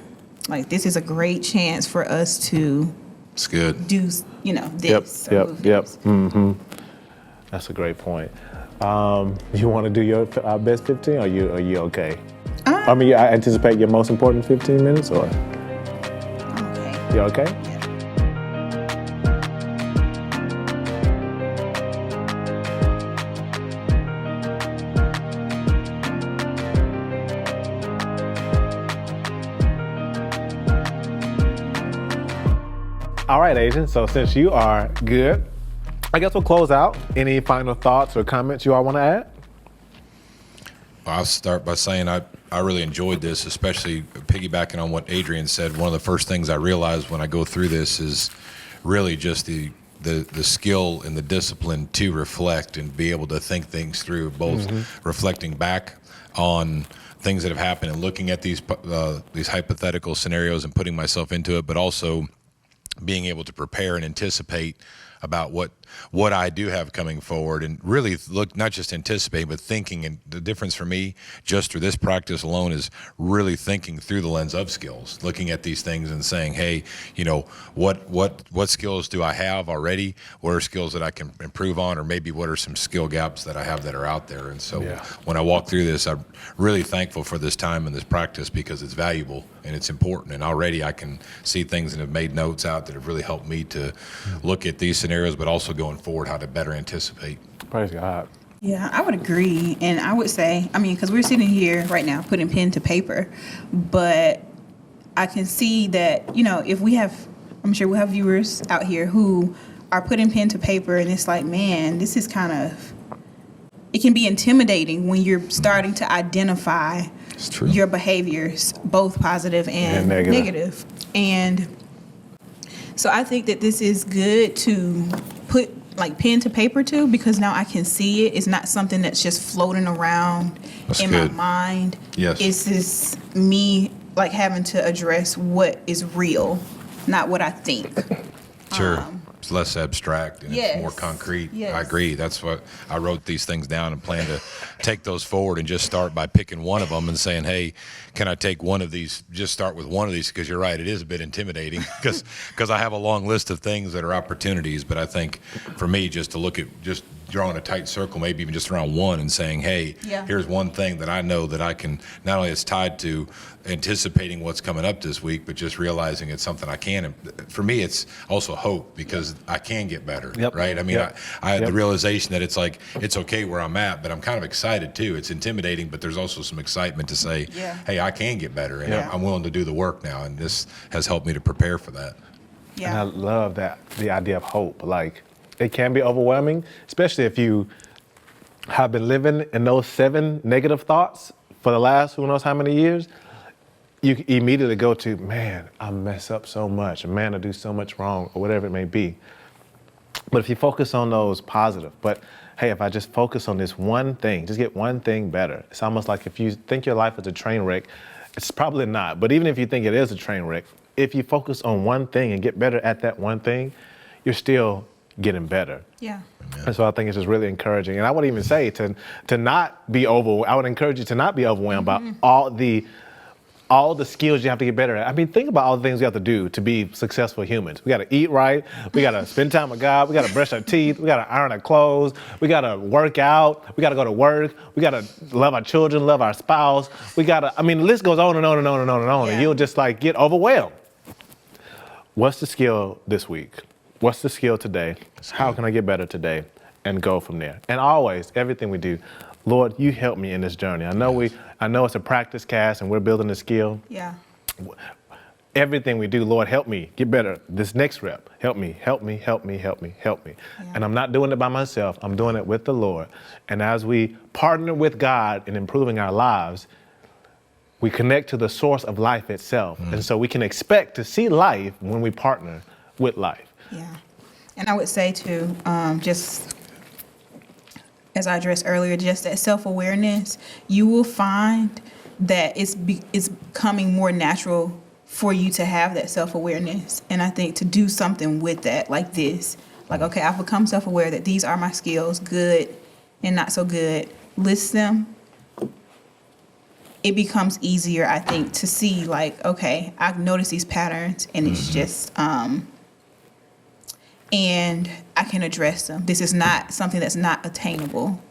Like this is a great chance for us to it's good. do, this. Yep. That's a great point. You want to do your best 15, or are you okay? I anticipate your most important 15 minutes, or? Okay. You okay? Yeah. All right, Adrian, so since you are good, I guess we'll close out. Any final thoughts or comments you all want to add? I'll start by saying I really enjoyed this, especially piggybacking on what Adrian said. One of the first things I realized when I go through this is really just the skill and the discipline to reflect and be able to think things through, both reflecting back on things that have happened and looking at these hypothetical scenarios and putting myself into it, but also being able to prepare and anticipate about what I do have coming forward, and really look, not just anticipating, but thinking. And the difference for me, just through this practice alone, is really thinking through the lens of skills, looking at these things and saying, hey, what skills do I have already? What are skills that I can improve on, or maybe what are some skill gaps that I have that are out there? And so when I walk through this, I'm really thankful for this time and this practice, because it's valuable and it's important. And already I can see things and have made notes out that have really helped me to look at these scenarios, but also going forward, how to better anticipate. Praise God. Yeah, I would agree. And I would say, because we're sitting here right now putting pen to paper, but I can see that, if we have, I'm sure we'll have viewers out here who are putting pen to paper, and it's like, man, this is it can be intimidating when you're starting to identify your behaviors, both positive and negative. And so I think that this is good to put pen to paper too, because now I can see it. It's not something that's just floating around my mind. Yes. It's just me having to address what is real, not what I think. Sure. It's less abstract and it's more concrete. Yes. I agree. That's what I wrote these things down and plan to take those forward, and just start by picking one of them and saying, hey, can I take one of these, just start with one of these? Because you're right, it is a bit intimidating because I have a long list of things that are opportunities. But I think for me, just to look at just drawing a tight circle, maybe even just around one, and saying, hey, here's one thing that I know that I can, not only it's tied to anticipating what's coming up this week, but just realizing it's something I can. For me, it's also hope, because I can get better, right? I had the realization that it's it's okay where I'm at, but I'm kind of excited too. It's intimidating, but there's also some excitement to say, hey, I can get better, and I'm willing to do the work now, and this has helped me to prepare for that. And I love the idea of hope. It can be overwhelming, especially if you have been living in those 7 negative thoughts for the last who knows how many years. You immediately go to, man, I mess up so much, man, I do so much wrong, or whatever it may be. But if you focus on those positive, but hey, if I just focus on this one thing, just get one thing better. It's almost like if you think your life is a train wreck, it's probably not. But even if you think it is a train wreck, if you focus on one thing and get better at that one thing, you're still getting better. Yeah. And so I think it's just really encouraging. And I would even say to not be I would encourage you to not be overwhelmed by all the skills you have to get better at. Think about all the things we have to do to be successful humans. We got to eat right. We got to spend time with God. We got to brush our teeth. We got to iron our clothes. We got to work out. We got to go to work. We got to love our children, love our spouse. We got to, the list goes on and on and on and on and on. And you'll just get overwhelmed. What's the skill this week? What's the skill today? How can I get better today? And go from there. And always, everything we do, Lord, you help me in this journey. I know it's a practice cast and we're building a skill. Yeah. Everything we do, Lord, help me get better. This next rep, help me. Yeah. And I'm not doing it by myself. I'm doing it with the Lord. And as we partner with God in improving our lives, we connect to the source of life itself. And so we can expect to see life when we partner with life. Yeah. And I would say too, just as I addressed earlier, just that self-awareness, you will find that it's becoming more natural for you to have that self-awareness. And I think to do something with that, like this, okay, I've become self-aware that these are my skills, good and not so good. List them. It becomes easier, I think, to see okay, I've noticed these patterns, and it's just, and I can address them. This is not something that's not attainable.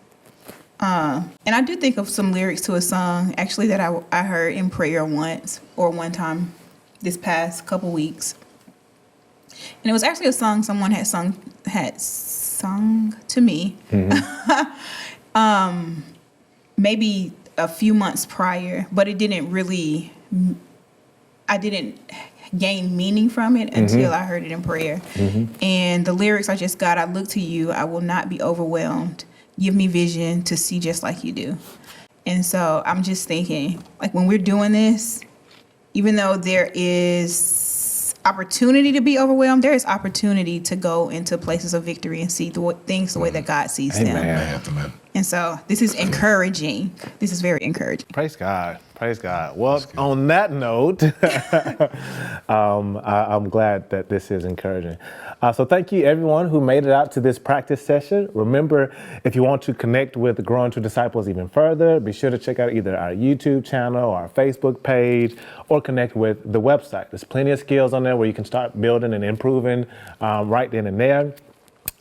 And I do think of some lyrics to a song, actually, that I heard in prayer one time this past couple weeks. And it was actually a song someone had sung to me. Maybe a few months prior, but it didn't really, I didn't gain meaning from it until I heard it in prayer. And the lyrics I just got, I look to you, I will not be overwhelmed. Give me vision to see just like you do. And so I'm just thinking, when we're doing this, even though there is opportunity to be overwhelmed, there is opportunity to go into places of victory and see things the way that God sees them. Amen. And so this is encouraging. This is very encouraging. Praise God. Praise God. Well, on that note, I'm glad that this is encouraging. So thank you, everyone who made it out to this practice session. Remember, if you want to connect with Growing True Disciples even further, be sure to check out either our YouTube channel, our Facebook page, or connect with the website. There's plenty of skills on there where you can start building and improving right then and there.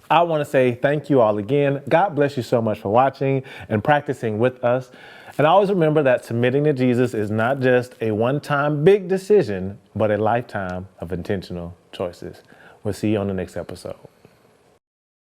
I want to say thank you all again. God bless you so much for watching and practicing with us. And always remember that submitting to Jesus is not just a one-time big decision, but a lifetime of intentional choices. We'll see you on the next episode.